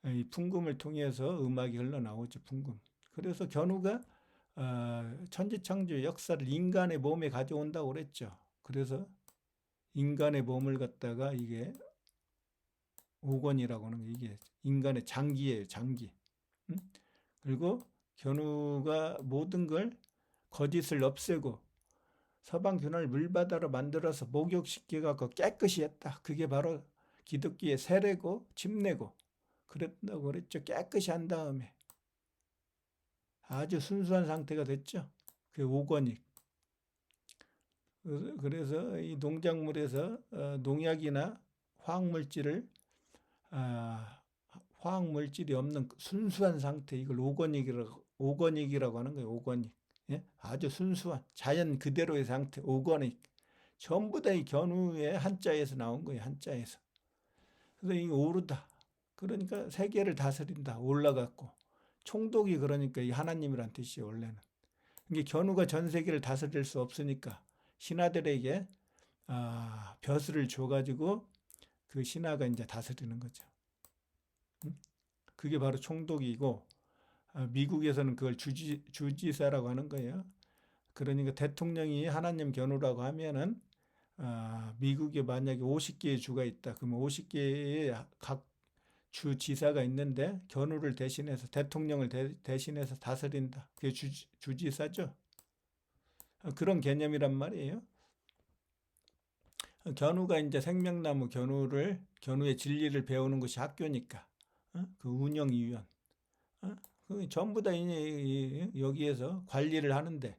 이 풍금을 통해서 음악이 흘러나오죠. 풍금. 그래서 견우가 천지창조의 역사를 인간의 몸에 가져온다고 그랬죠. 그래서 인간의 몸을 갖다가 이게 오건이라고 하는 게 이게 인간의 장기예요. 장기. 그리고 견우가 모든 걸 거짓을 없애고 서방 균을 물바다로 만들어서 목욕시켜갖고 깨끗이 했다. 그게 바로 기독교의 세례고 침례고 그랬다고 그랬죠. 깨끗이 한 다음에 아주 순수한 상태가 됐죠. 그 오건이. 그래서 이 농작물에서 농약이나 화학물질을 화학물질이 없는 순수한 상태 이걸 오건익이라고 하는 거예요. 오건익. 예? 아주 순수한 자연 그대로의 상태 오건익. 전부 다 이 견우의 한자에서 나온 거예요. 한자에서. 그래서 이 오르다. 그러니까 세계를 다스린다. 올라갔고 총독이 그러니까 이 하나님이란 뜻이에요. 원래는. 이게 견우가 전 세계를 다스릴 수 없으니까 신하들에게 벼슬을 줘가지고 그 신하가 이제 다스리는 거죠. 그게 바로 총독이고 미국에서는 그걸 주지사라고 하는 거예요. 그러니까 대통령이 하나님 견우라고 하면은 미국에 만약에 50개의 주가 있다. 그러면 50개의 각 주지사가 있는데 견우를 대신해서 대통령을 대신해서 다스린다. 그게 주지사죠. 그런 개념이란 말이에요. 견우가 이제 생명나무 견우의 진리를 배우는 것이 학교니까 그 운영위원 전부 다 여기에서 관리를 하는데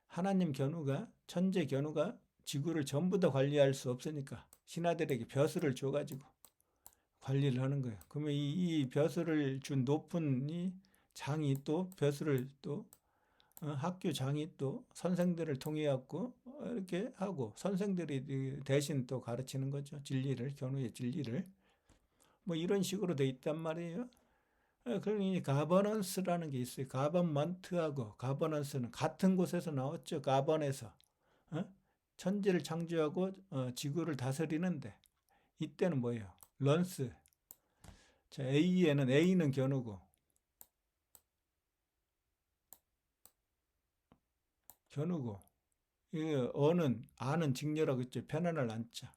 하나님 견우가 천재 견우가 지구를 전부 다 관리할 수 없으니까 신하들에게 벼슬을 줘가지고 관리를 하는 거예요. 그러면 이 벼슬을 준 높은 이 장이 또 벼슬을 또 학교 장이 또 선생들을 통해 갖고 이렇게 하고 선생들이 대신 또 가르치는 거죠. 진리를 견우의 진리를 뭐 이런 식으로 돼 있단 말이에요. 그러니 가버넌스라는 게 있어요. 가버먼트하고 가버넌스는 같은 곳에서 나왔죠. 가번에서 천지를 창조하고 지구를 다스리는데 이때는 뭐예요? 런스 자, A는 견우고, 이게 아는 직녀라고 했죠. 편안할 안자.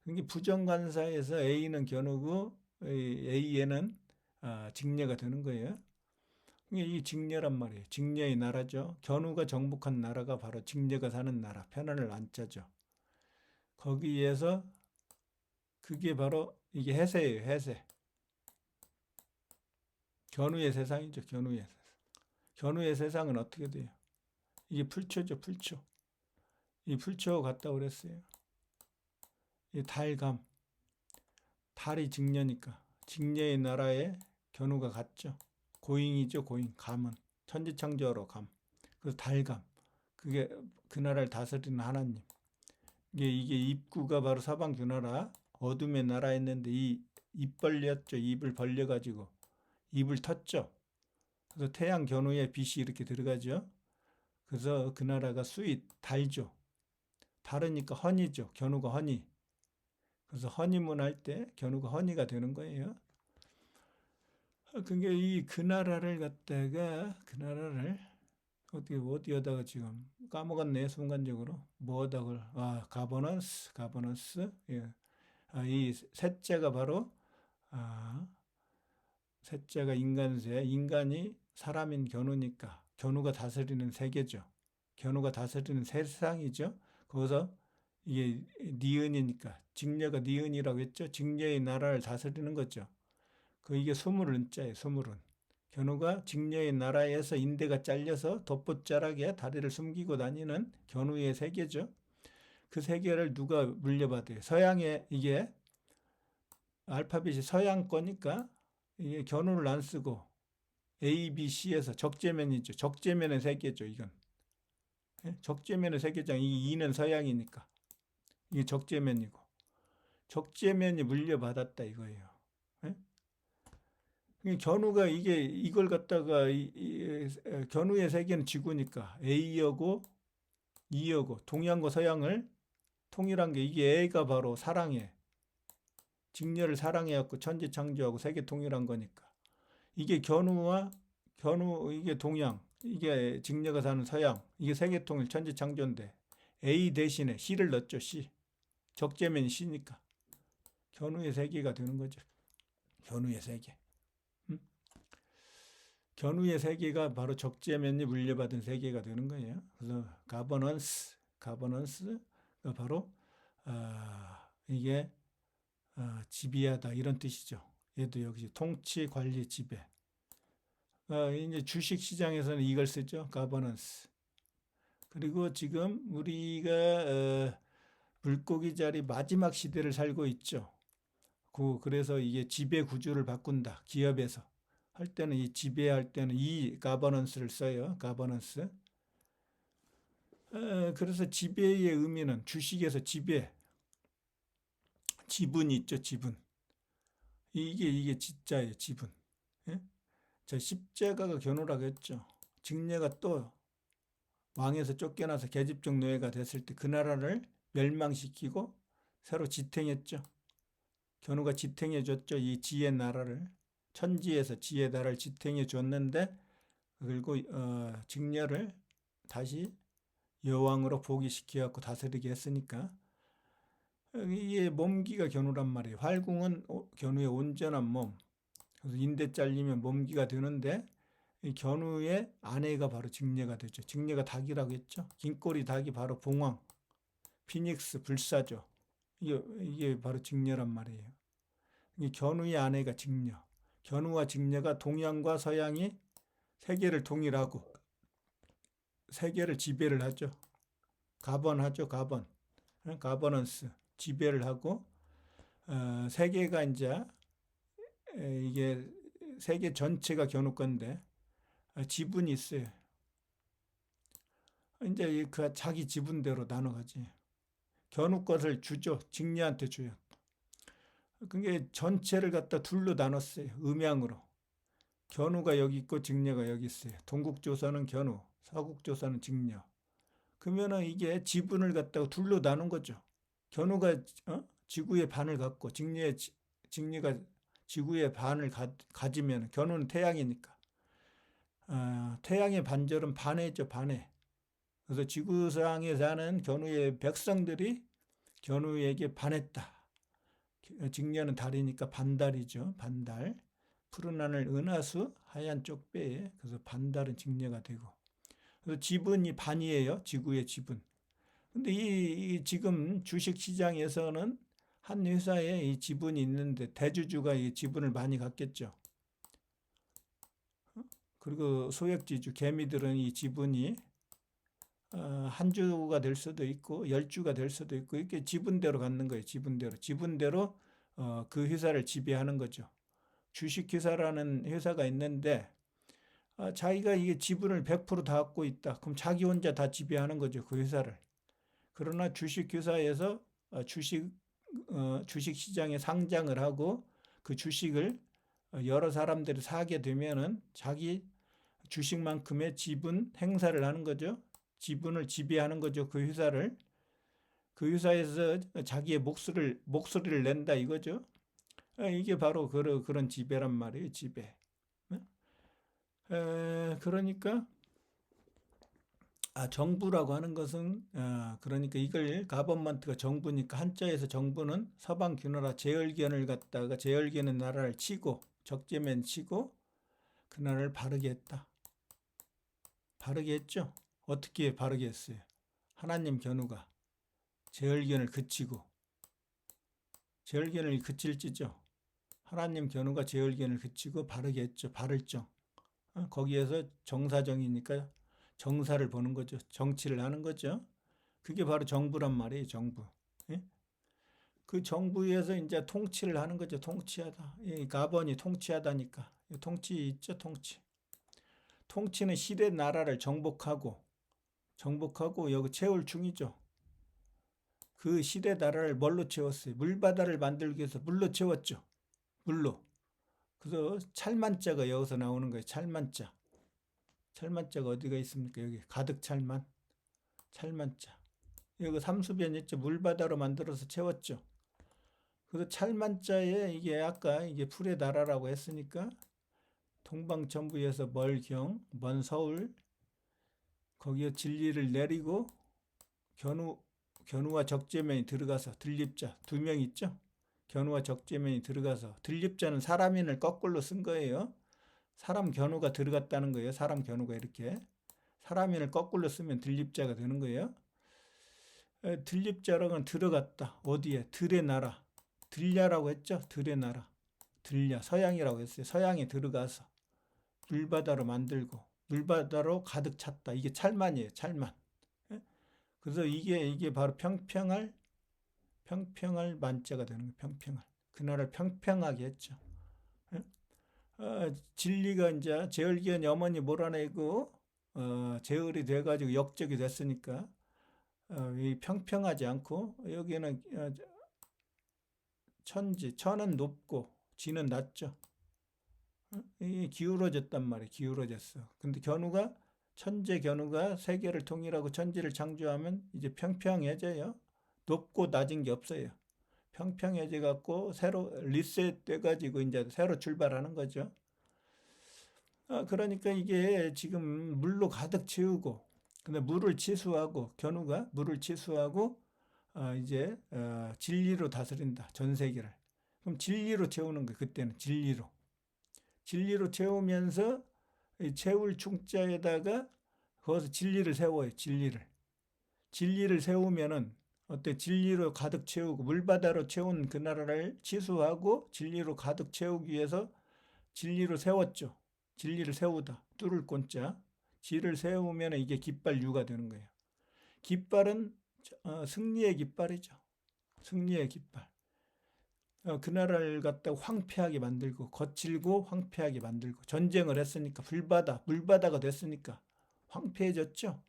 그게 부정관사에서 A는 견우고 A에는 직녀가 되는 거예요. 이 직녀란 말이에요. 직녀의 나라죠. 견우가 정복한 나라가 바로 직녀가 사는 나라, 편안을 안자죠. 거기에서 그게 바로 이게 해세예요. 해세. 견우의 세상이죠. 견우의 세상. 견우의 세상은 어떻게 돼요? 이게 풀초죠. 풀초. 이 풀초 같다고 그랬어요. 이 달감. 달이 직녀니까. 직녀의 나라에 견우가 갔죠. 고잉이죠. 고잉. 감은. 천지창조하러 감. 그래서 달감. 그게 그 나라를 다스리는 하나님. 이게 입구가 바로 사방규나라 어둠의 나라였는데 이 입 벌렸죠. 입을 벌려가지고 입을 텄죠. 그래서 태양 견우의 빛이 이렇게 들어가죠. 그래서 그 나라가 수윗 달죠. 달으니까 헌이죠. 견우가 헌이. 그래서 헌이문 할 때 견우가 헌이가 되는 거예요. 그게 그 나라를 갖다가 그 나라를 어디에다가 지금 까먹었네 순간적으로 뭐다가 가버넌스 예. 이 셋째가 바로 셋째가 인간세 인간이 사람인 견우니까 견우가 다스리는 세계죠. 견우가 다스리는 세상이죠. 거기서 이게 니은이니까 직녀가 니은이라고 했죠. 직녀의 나라를 다스리는 거죠. 이게 소물은자예요. 소물은. 견우가 직녀의 나라에서 인대가 잘려서 돋보자락에 다리를 숨기고 다니는 견우의 세계죠. 그 세계를 누가 물려받아요? 서양에 이게 알파벳이 서양 거니까 이게 견우를 안 쓰고 A, B, C에서 적재면이죠. 적재면의 세계죠. 이건. 적재면의 세계장. 이 2는 서양이니까. 이게 적재면이고. 적재면이 물려받았다 이거예요. 견우가 이걸 갖다가 견우의 세계는 지구니까 A여고 E여고 동양과 서양을 통일한 게 이게 A가 바로 사랑해. 직녀를 사랑해갖고 천지 창조하고 세계 통일한 거니까. 이게 이게 동양, 이게 직녀가 사는 서양, 이게 세계 통일 천지 창조인데 A 대신에 C를 넣었죠. C. 적재면 C니까. 견우의 세계가 되는 거죠. 견우의 세계. 견우의 세계가 바로 적재면이 물려받은 세계가 되는 거예요. 그래서 가버넌스가 바로 이게 지배하다 이런 뜻이죠. 얘도 역시 통치, 관리, 지배. 이제 주식 시장에서는 이걸 쓰죠. 가버넌스. 그리고 지금 우리가 물고기 자리 마지막 시대를 살고 있죠. 그래서 이게 지배 구조를 바꾼다. 기업에서. 할 때는 이 지배할 때는 이 가버넌스를 써요. 가버넌스. 그래서 지배의 의미는 주식에서 지배, 지분이 있죠. 지분. 이게 지자예요. 지분. 예? 자, 십자가가 견우라고 했죠. 직녀가 또 왕에서 쫓겨나서 계집종 노예가 됐을 때 그 나라를 멸망시키고 새로 지탱했죠. 견우가 지탱해줬죠. 이 지의 나라를. 천지에서 지의 나라를 지탱해 줬는데 그리고 직녀를 다시 여왕으로 복위시켜갖고 다스리게 했으니까 이게 몸기가 견우란 말이에요. 활궁은 견우의 온전한 몸. 그래서 인대 잘리면 몸기가 되는데 이 견우의 아내가 바로 직녀가 되죠. 직녀가 닭이라고 했죠. 긴꼬리 닭이 바로 봉황, 피닉스, 불사조. 이게 바로 직녀란 말이에요. 이 견우의 아내가 직녀. 견우와 직녀가 동양과 서양이 세계를 통일하고 세계를 지배를 하죠. 가번하죠. 가버넌스. 지배를 하고 세계가 이제 이게 세계 전체가 견우 건데 지분이 있어요. 이제 그 자기 지분대로 나눠가지. 견우 것을 주죠. 직녀한테 줘요. 그게 전체를 갖다 둘로 나눴어요. 음양으로. 견우가 여기 있고 직녀가 여기 있어요. 동국조선은 견우, 서국조선은 직녀. 그러면은 이게 지분을 갖다가 둘로 나눈 거죠. 견우가 지구의 반을 갖고 직녀가 지구의 반을 가지면 견우는 태양이니까 태양의 반절은 반해죠, 반해. 그래서 지구상에 사는 견우의 백성들이 견우에게 반했다. 직녀는 달이니까 반달이죠, 반달. 푸른 하늘 은하수 하얀 쪽배에 그래서 반달은 직녀가 되고 그래서 지분이 반이에요, 지구의 지분. 근데 이 지금 주식 시장에서는 한 회사에 이 지분이 있는데 대주주가 이 지분을 많이 갖겠죠. 그리고 소액지주 개미들은 이 지분이 한 주가 될 수도 있고 10주가 될 수도 있고 이렇게 지분대로 갖는 거예요. 지분대로 그 회사를 지배하는 거죠. 주식회사라는 회사가 있는데 자기가 이게 지분을 100%다 갖고 있다. 그럼 자기 혼자 다 지배하는 거죠, 그 회사를. 그러나 주식회사에서 주식 시장에 상장을 하고 그 주식을 여러 사람들이 사게 되면은 자기 주식만큼의 지분 행사를 하는 거죠. 지분을 지배하는 거죠, 그 회사를. 그 회사에서 자기의 목소리를 낸다 이거죠. 이게 바로 그런 지배란 말이에요, 지배. 그러니까 정부라고 하는 것은 그러니까 이걸 가버먼트가 정부니까 한자에서 정부는 서방 균나라 제열견을 갖다가 제열견의 나라를 치고 적재면 치고 그 나라를 바르게 했다. 바르게 했죠. 어떻게 바르게 했어요? 하나님 견우가 제열견을 그치고 제열견을 그칠지죠. 하나님 견우가 제열견을 그치고 바르게 했죠. 바를정. 거기에서 정사정이니까 정사를 보는 거죠. 정치를 하는 거죠. 그게 바로 정부란 말이에요, 정부. 예? 그 정부에서 이제 통치를 하는 거죠. 통치하다. 가번이 통치하다니까. 통치 있죠, 통치. 통치는 시대 나라를 정복하고 여기 채울 중이죠. 그 시대 나라를 뭘로 채웠어요? 물바다를 만들기 위해서 물로 채웠죠. 물로. 그래서 찰만자가 여기서 나오는 거예요. 찰만자. 찰만자가 어디가 있습니까? 여기 가득 찰만. 찰만자. 여기 삼수변 있죠. 물바다로 만들어서 채웠죠. 그래서 찰만자에 이게 아까 이게 풀의 나라라고 했으니까 동방천부에서 멀경, 먼 서울 거기에 진리를 내리고 견우와 적재면이 들어가서 들립자 2명 있죠. 견우와 적재면이 들어가서 들립자는 사람인을 거꾸로 쓴 거예요. 사람 견우가 들어갔다는 거예요. 사람 견우가 이렇게 사람인을 거꾸로 쓰면 들립자가 되는 거예요. 들립자랑은 들어갔다. 어디에? 들의 나라. 들야라고 했죠. 들의 나라. 들야. 서양이라고 했어요. 서양에 들어가서 물바다로 만들고 물바다로 가득 찼다. 이게 찰만이에요. 찰만. 그래서 이게 바로 평평할 만자가 되는 거예요. 평평할. 그 나라를 평평하게 했죠. 진리가 이제 제열기한 염원이 몰아내고 제열이 돼가지고 역적이 됐으니까 이 평평하지 않고 여기는 천은 높고 지는 낮죠. 이게 기울어졌단 말이에요. 기울어졌어. 근데 천재 견우가 세계를 통일하고 천지를 창조하면 이제 평평해져요. 높고 낮은 게 없어요. 평평해져 갖고 새로 리셋 돼 가지고 이제 새로 출발하는 거죠. 그러니까 이게 지금 물로 가득 채우고 근데 물을 치수하고 견우가 물을 치수하고 이제 진리로 다스린다. 전 세계를. 그럼 진리로 채우는 거예요. 그때는 진리로 채우면서 채울 충자에다가 거기서 진리를 세워요. 진리를 세우면은 어때? 진리로 가득 채우고 물바다로 채운 그 나라를 치수하고 진리로 가득 채우기 위해서 진리로 세웠죠. 진리를 세우다. 뚫을 꼰자. 지를 세우면 이게 깃발유가 되는 거예요. 깃발은 승리의 깃발이죠. 승리의 깃발. 그 나라를 갖다 황폐하게 만들고 거칠고 황폐하게 만들고 전쟁을 했으니까 물바다가 됐으니까 황폐해졌죠.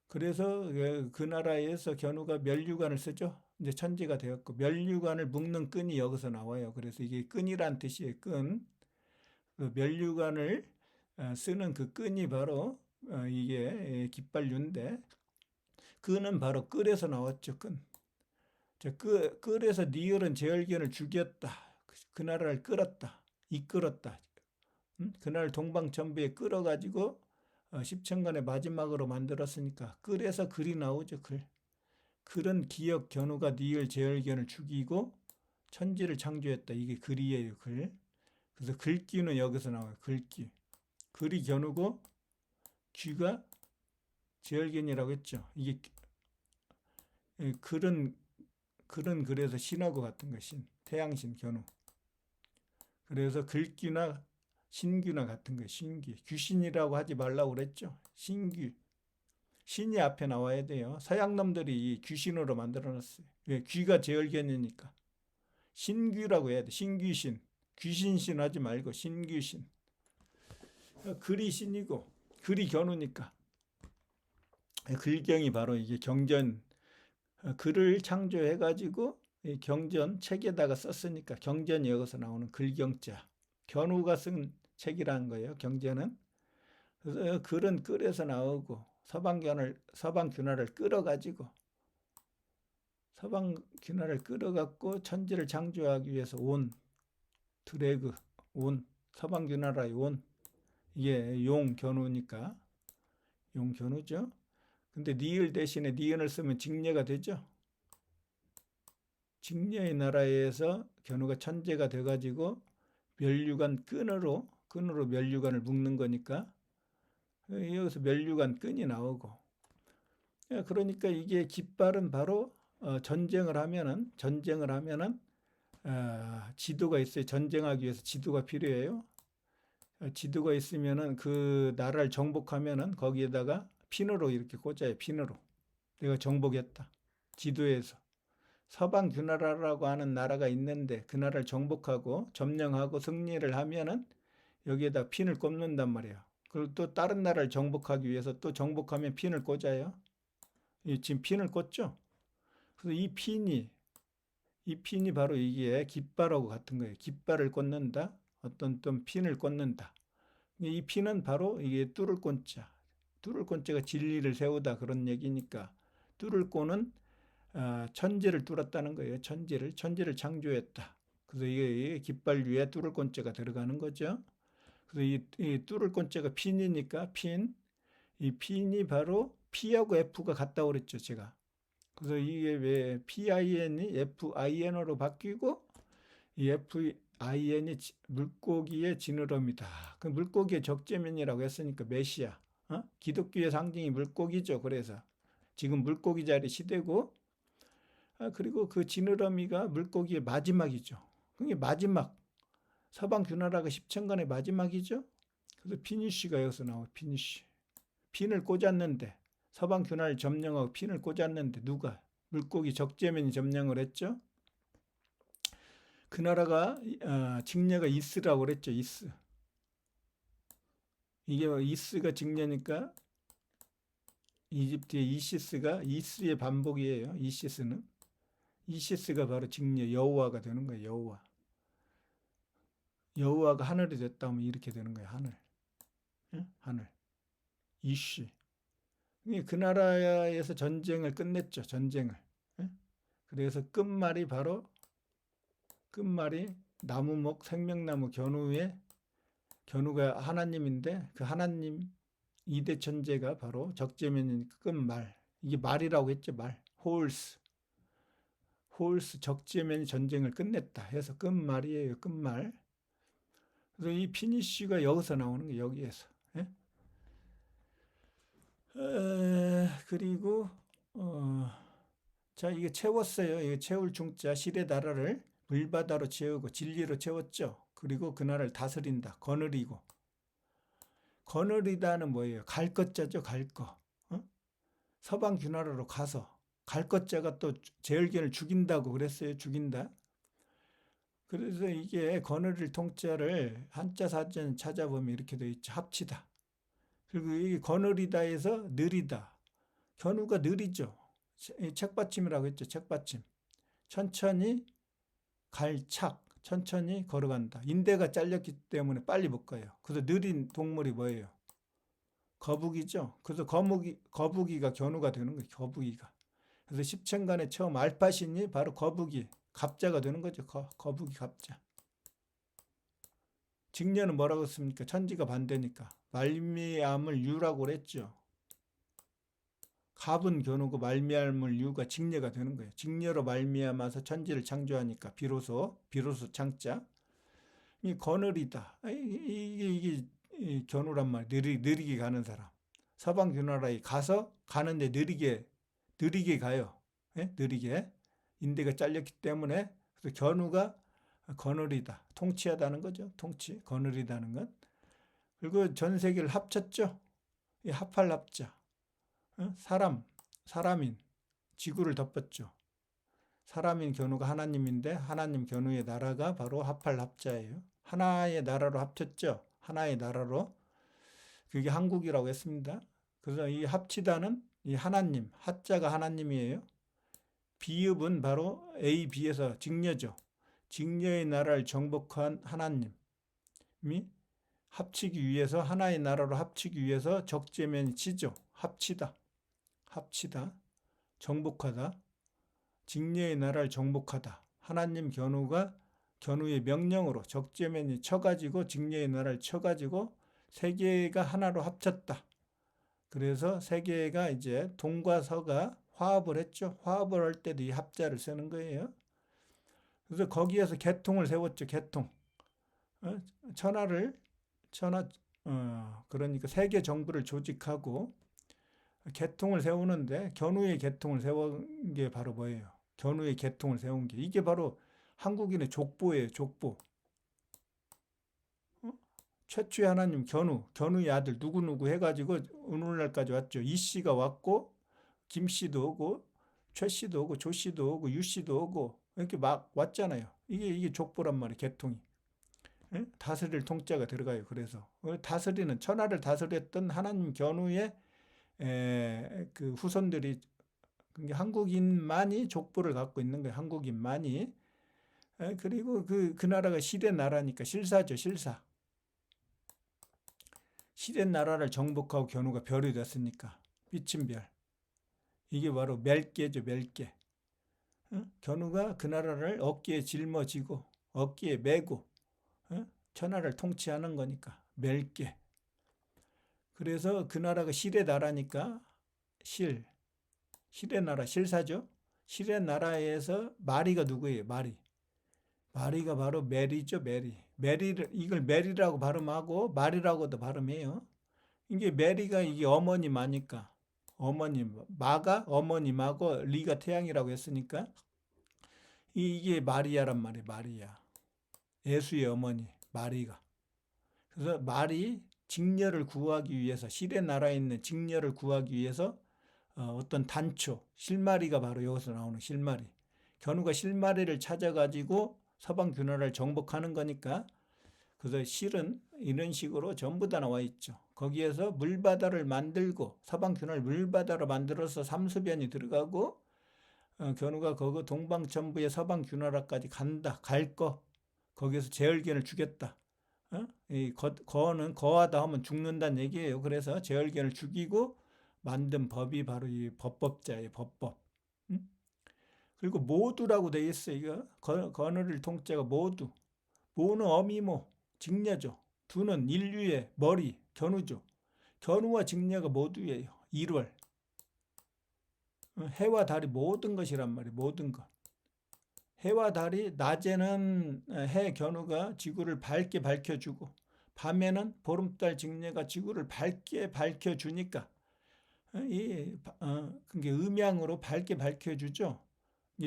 그래서 그 나라에서 견우가 멸류관을 쓰죠. 이제 천지가 되었고 멸류관을 묶는 끈이 여기서 나와요. 그래서 이게 끈이란 뜻이에요. 끈. 그 멸류관을 쓰는 그 끈이 바로 이게 깃발유인데 끈은 바로 끌에서 나왔죠. 끈. 끌에서 니을은 제열견을 죽였다. 그 나라를 끌었다. 이끌었다. 그 나라를 동방천부에 끌어가지고 십천간의 마지막으로 만들었으니까 끌에서 글이 나오죠. 글. 글은 기역 견우가 니을 제열견을 죽이고 천지를 창조했다. 이게 글이에요. 글. 그래서 글귀는 여기서 나와요. 글귀. 글이 견우고 귀가 제열견이라고 했죠. 이게 글은 그래서 신하고 같은 거 신. 태양신 견우. 그래서 글귀나 신귀나 같은 거 신귀. 귀신이라고 하지 말라고 그랬죠. 신귀. 신이 앞에 나와야 돼요. 서양 놈들이 귀신으로 만들어놨어요. 왜? 귀가 제열견이니까. 신귀라고 해야 돼. 신귀신. 귀신신 하지 말고 신귀신. 글이 신이고 글이 견우니까. 글경이 바로 이게 경전, 글을 창조해가지고 경전 책에다가 썼으니까 경전이 여기서 나오는 글경자. 견우가 쓴 책이라는 거예요. 경전은. 그래서 글은 끌에서 나오고 서방균화를 끌어가지고 서방균화를 끌어갖고 천지를 창조하기 위해서 온 드래그 온 서방균화라의 온 이게 용견우니까 용견우죠. 근데 니을 대신에 니은을 쓰면 직녀가 되죠. 직녀의 나라에서 견우가 천재가 돼가지고 멸류관 끈으로 멸류관을 묶는 거니까 여기서 멸류관 끈이 나오고 그러니까 이게 깃발은 바로 전쟁을 하면은 지도가 있어요. 전쟁하기 위해서 지도가 필요해요. 지도가 있으면은 그 나라를 정복하면은 거기에다가 핀으로 이렇게 꽂아요. 핀으로. 내가 정복했다. 지도에서. 서방균나라라고 하는 나라가 있는데 그 나라를 정복하고 점령하고 승리를 하면은 여기에다 핀을 꼽는단 말이에요. 그리고 또 다른 나라를 정복하기 위해서 또 정복하면 핀을 꽂아요. 지금 핀을 꽂죠. 그래서 이 핀이 바로 이게 깃발하고 같은 거예요. 깃발을 꽂는다. 어떤 핀을 꽂는다. 이 핀은 바로 이게 뚫을 꽂자. 뚫을 꽂자가 진리를 세우다 그런 얘기니까 뚫을 꽂는 천지를 뚫었다는 거예요. 천지를 창조했다. 그래서 이게 깃발 위에 뚫을 꽂자가 들어가는 거죠. 그래서 이 뚫을 꽂자가 핀이니까 이 핀이 바로 P하고 F가 같다고 그랬죠, 제가. 그래서 이게 왜 PIN이 FIN으로 바뀌고 이 FIN이 물고기의 지느러미다. 그 물고기의 적재면이라고 했으니까 메시아. 기독교의 상징이 물고기죠. 그래서 지금 물고기 자리 시대고 그리고 그 지느러미가 물고기의 마지막이죠. 그게 마지막. 서방균나라가 십천간의 마지막이죠. 그래서 피니쉬가 여기서 나와요. 피니쉬. 핀을 꽂았는데 서방균나라를 점령하고 핀을 꽂았는데 누가? 물고기 적재면이 점령을 했죠. 그 나라가 직녀가 이스라고 그랬죠. 이스. 이게 이스가 직녀니까 이집트의 이스의 반복이에요. 이시스가 바로 직녀 여호와가 되는 거예요. 여호와가 하늘이 됐다 하면 이렇게 되는 거예요. 하늘. 이시. 그 나라에서 전쟁을 끝냈죠. 전쟁을. 그래서 끝말이 나무목 생명나무 견우가 하나님인데 그 하나님 2대 천재가 바로 적재면이니까 끝말. 이게 말이라고 했죠. 말. 홀스 적재면이 전쟁을 끝냈다 해서 끝말이에요. 끝말. 그래서 이 피니쉬가 여기서 나오는 거예요. 여기에서. 그리고 자 이게 채웠어요. 이게 채울 중자 실의 나라를 물바다로 채우고 진리로 채웠죠. 그리고 그 나라를 다스린다. 거느리다는 뭐예요? 갈 것자죠. 갈 거. 서방균나라로 가서 갈 것자가 또 제열견을 죽인다고 그랬어요. 죽인다. 그래서 이게 거느릴 통자를 한자 사전 찾아보면 이렇게 되어 있죠. 합치다. 그리고 이 거느리다에서 느리다. 견우가 느리죠. 책받침이라고 했죠. 책받침. 천천히 천천히 걸어간다. 인대가 잘렸기 때문에 빨리 못 가요. 그래서 느린 동물이 뭐예요? 거북이죠. 그래서 거북이가 견우가 되는 거예요. 거북이가. 그래서 십천간에 처음 알파신이 바로 거북이, 갑자가 되는 거죠. 거북이 갑자. 직녀는 뭐라고 했습니까? 천지가 반대니까. 말미암을 유라고 그랬죠. 갑은 견우고 말미암을 유가 직녀가 되는 거예요. 직녀로 말미암아서 천지를 창조하니까 비로소 창자. 이 거느리다. 이게 견우란 말. 느리게 가는 사람. 서방 견우라에 가는데 느리게 가요. 예? 느리게. 인대가 잘렸기 때문에 그래서 견우가 거느리다. 통치하다는 거죠. 거느리다는 건. 그리고 전 세계를 합쳤죠. 이 합할 합자. 사람인 지구를 덮었죠. 사람인 견우가 하나님인데 하나님 견우의 나라가 바로 합할 합자예요. 하나의 나라로 합쳤죠. 하나의 나라로. 그게 한국이라고 했습니다. 그래서 이 합치다는 이 하나님, 하자가 하나님이에요. 비읍은 바로 A, B에서 직녀죠. 직녀의 나라를 정복한 하나님이 합치기 위해서 하나의 나라로 합치기 위해서 적재면이 치죠. 합치다. 정복하다. 직녀의 나라를 정복하다. 하나님 견우의 명령으로 적재면이 쳐가지고 직녀의 나라를 쳐가지고 세계가 하나로 합쳤다. 그래서 세계가 이제 동과 서가 화합을 했죠. 화합을 할 때도 이 합자를 쓰는 거예요. 그래서 거기에서 개통을 세웠죠. 개통. 그러니까 세계 정부를 조직하고 개통을 세우는데 견우의 개통을 세운 게 바로 뭐예요? 견우의 개통을 세운 게 이게 바로 한국인의 족보예요. 족보. 최초의 하나님 견우의 아들 누구누구 해가지고 오늘날까지 왔죠. 이 씨가 왔고 김 씨도 오고 최 씨도 오고 조 씨도 오고 유 씨도 오고 이렇게 막 왔잖아요. 이게 족보란 말이에요. 개통이. 다스릴 통자가 들어가요. 그래서 다스리는 천하를 다스렸던 하나님 견우의 그 후손들이 한국인만이 족보를 갖고 있는 거예요. 한국인만이. 그리고 그 나라가 실의 나라니까 실사죠. 실사. 실의 나라를 정복하고 견우가 별이 됐으니까 비친 별. 이게 바로 멜께죠. 멜께. 견우가 그 나라를 어깨에 짊어지고 어깨에 메고 천하를 통치하는 거니까 멜께. 그래서 그 나라가 실의 나라니까 실의 나라 실사죠. 실의 나라에서 마리가 누구예요? 마리가 바로 메리죠. 메리를 이걸 메리라고 발음하고 마리라고도 발음해요. 이게 메리가 이게 어머니 마니까 마가 어머님하고 리가 태양이라고 했으니까 이게 마리아란 말이에요. 마리아. 예수의 어머니 마리가. 그래서 말이 직녀를 구하기 위해서 실의 나라에 있는 직녀를 구하기 위해서 어떤 단초 실마리가 바로 여기서 나오는 실마리. 견우가 실마리를 찾아가지고 서방 군나라를 정복하는 거니까 그래서 실은 이런 식으로 전부 다 나와 있죠. 거기에서 물바다를 만들고 서방 군나라를 물바다로 만들어서 삼수변이 들어가고 견우가 거기 동방천부의 서방 군나라까지 갈 거 거기에서 제얼견을 죽였다. 이 거는 거하다 하면 죽는다는 얘기예요. 그래서 제얼견을 죽이고 만든 법이 바로 이 법법자예요. 법법. 그리고 모두라고 되어 있어요. 이거 거느릴 통자가 모두. 모는 어미모, 직녀죠. 두는 인류의 머리, 견우죠. 견우와 직녀가 모두예요. 1월. 해와 달이 모든 것이란 말이에요. 모든 것. 해와 달이 낮에는 해 견우가 지구를 밝게 밝혀주고 밤에는 보름달 직녀가 지구를 밝게 밝혀주니까 그게 음양으로 밝게 밝혀주죠.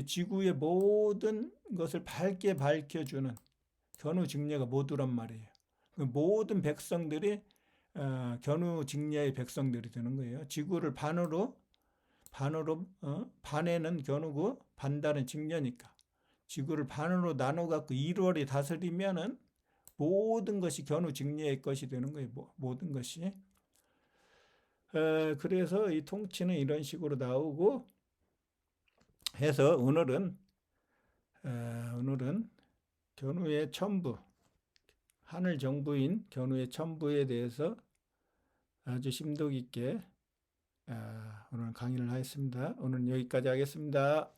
지구의 모든 것을 밝게 밝혀주는 견우 직녀가 모두란 말이에요. 모든 백성들이 견우 직녀의 백성들이 되는 거예요. 지구를 반에는 견우고 반달은 직녀니까 지구를 반으로 나눠 갖고 1월이 다스리면은 모든 것이 견우 직녀의 것이 되는 거예요. 모든 것이. 그래서 이 통치는 이런 식으로 나오고 해서 오늘은 견우의 첨부, 하늘 정부인 견우의 첨부에 대해서 아주 심도 깊게 오늘 강의를 하였습니다. 오늘은 여기까지 하겠습니다.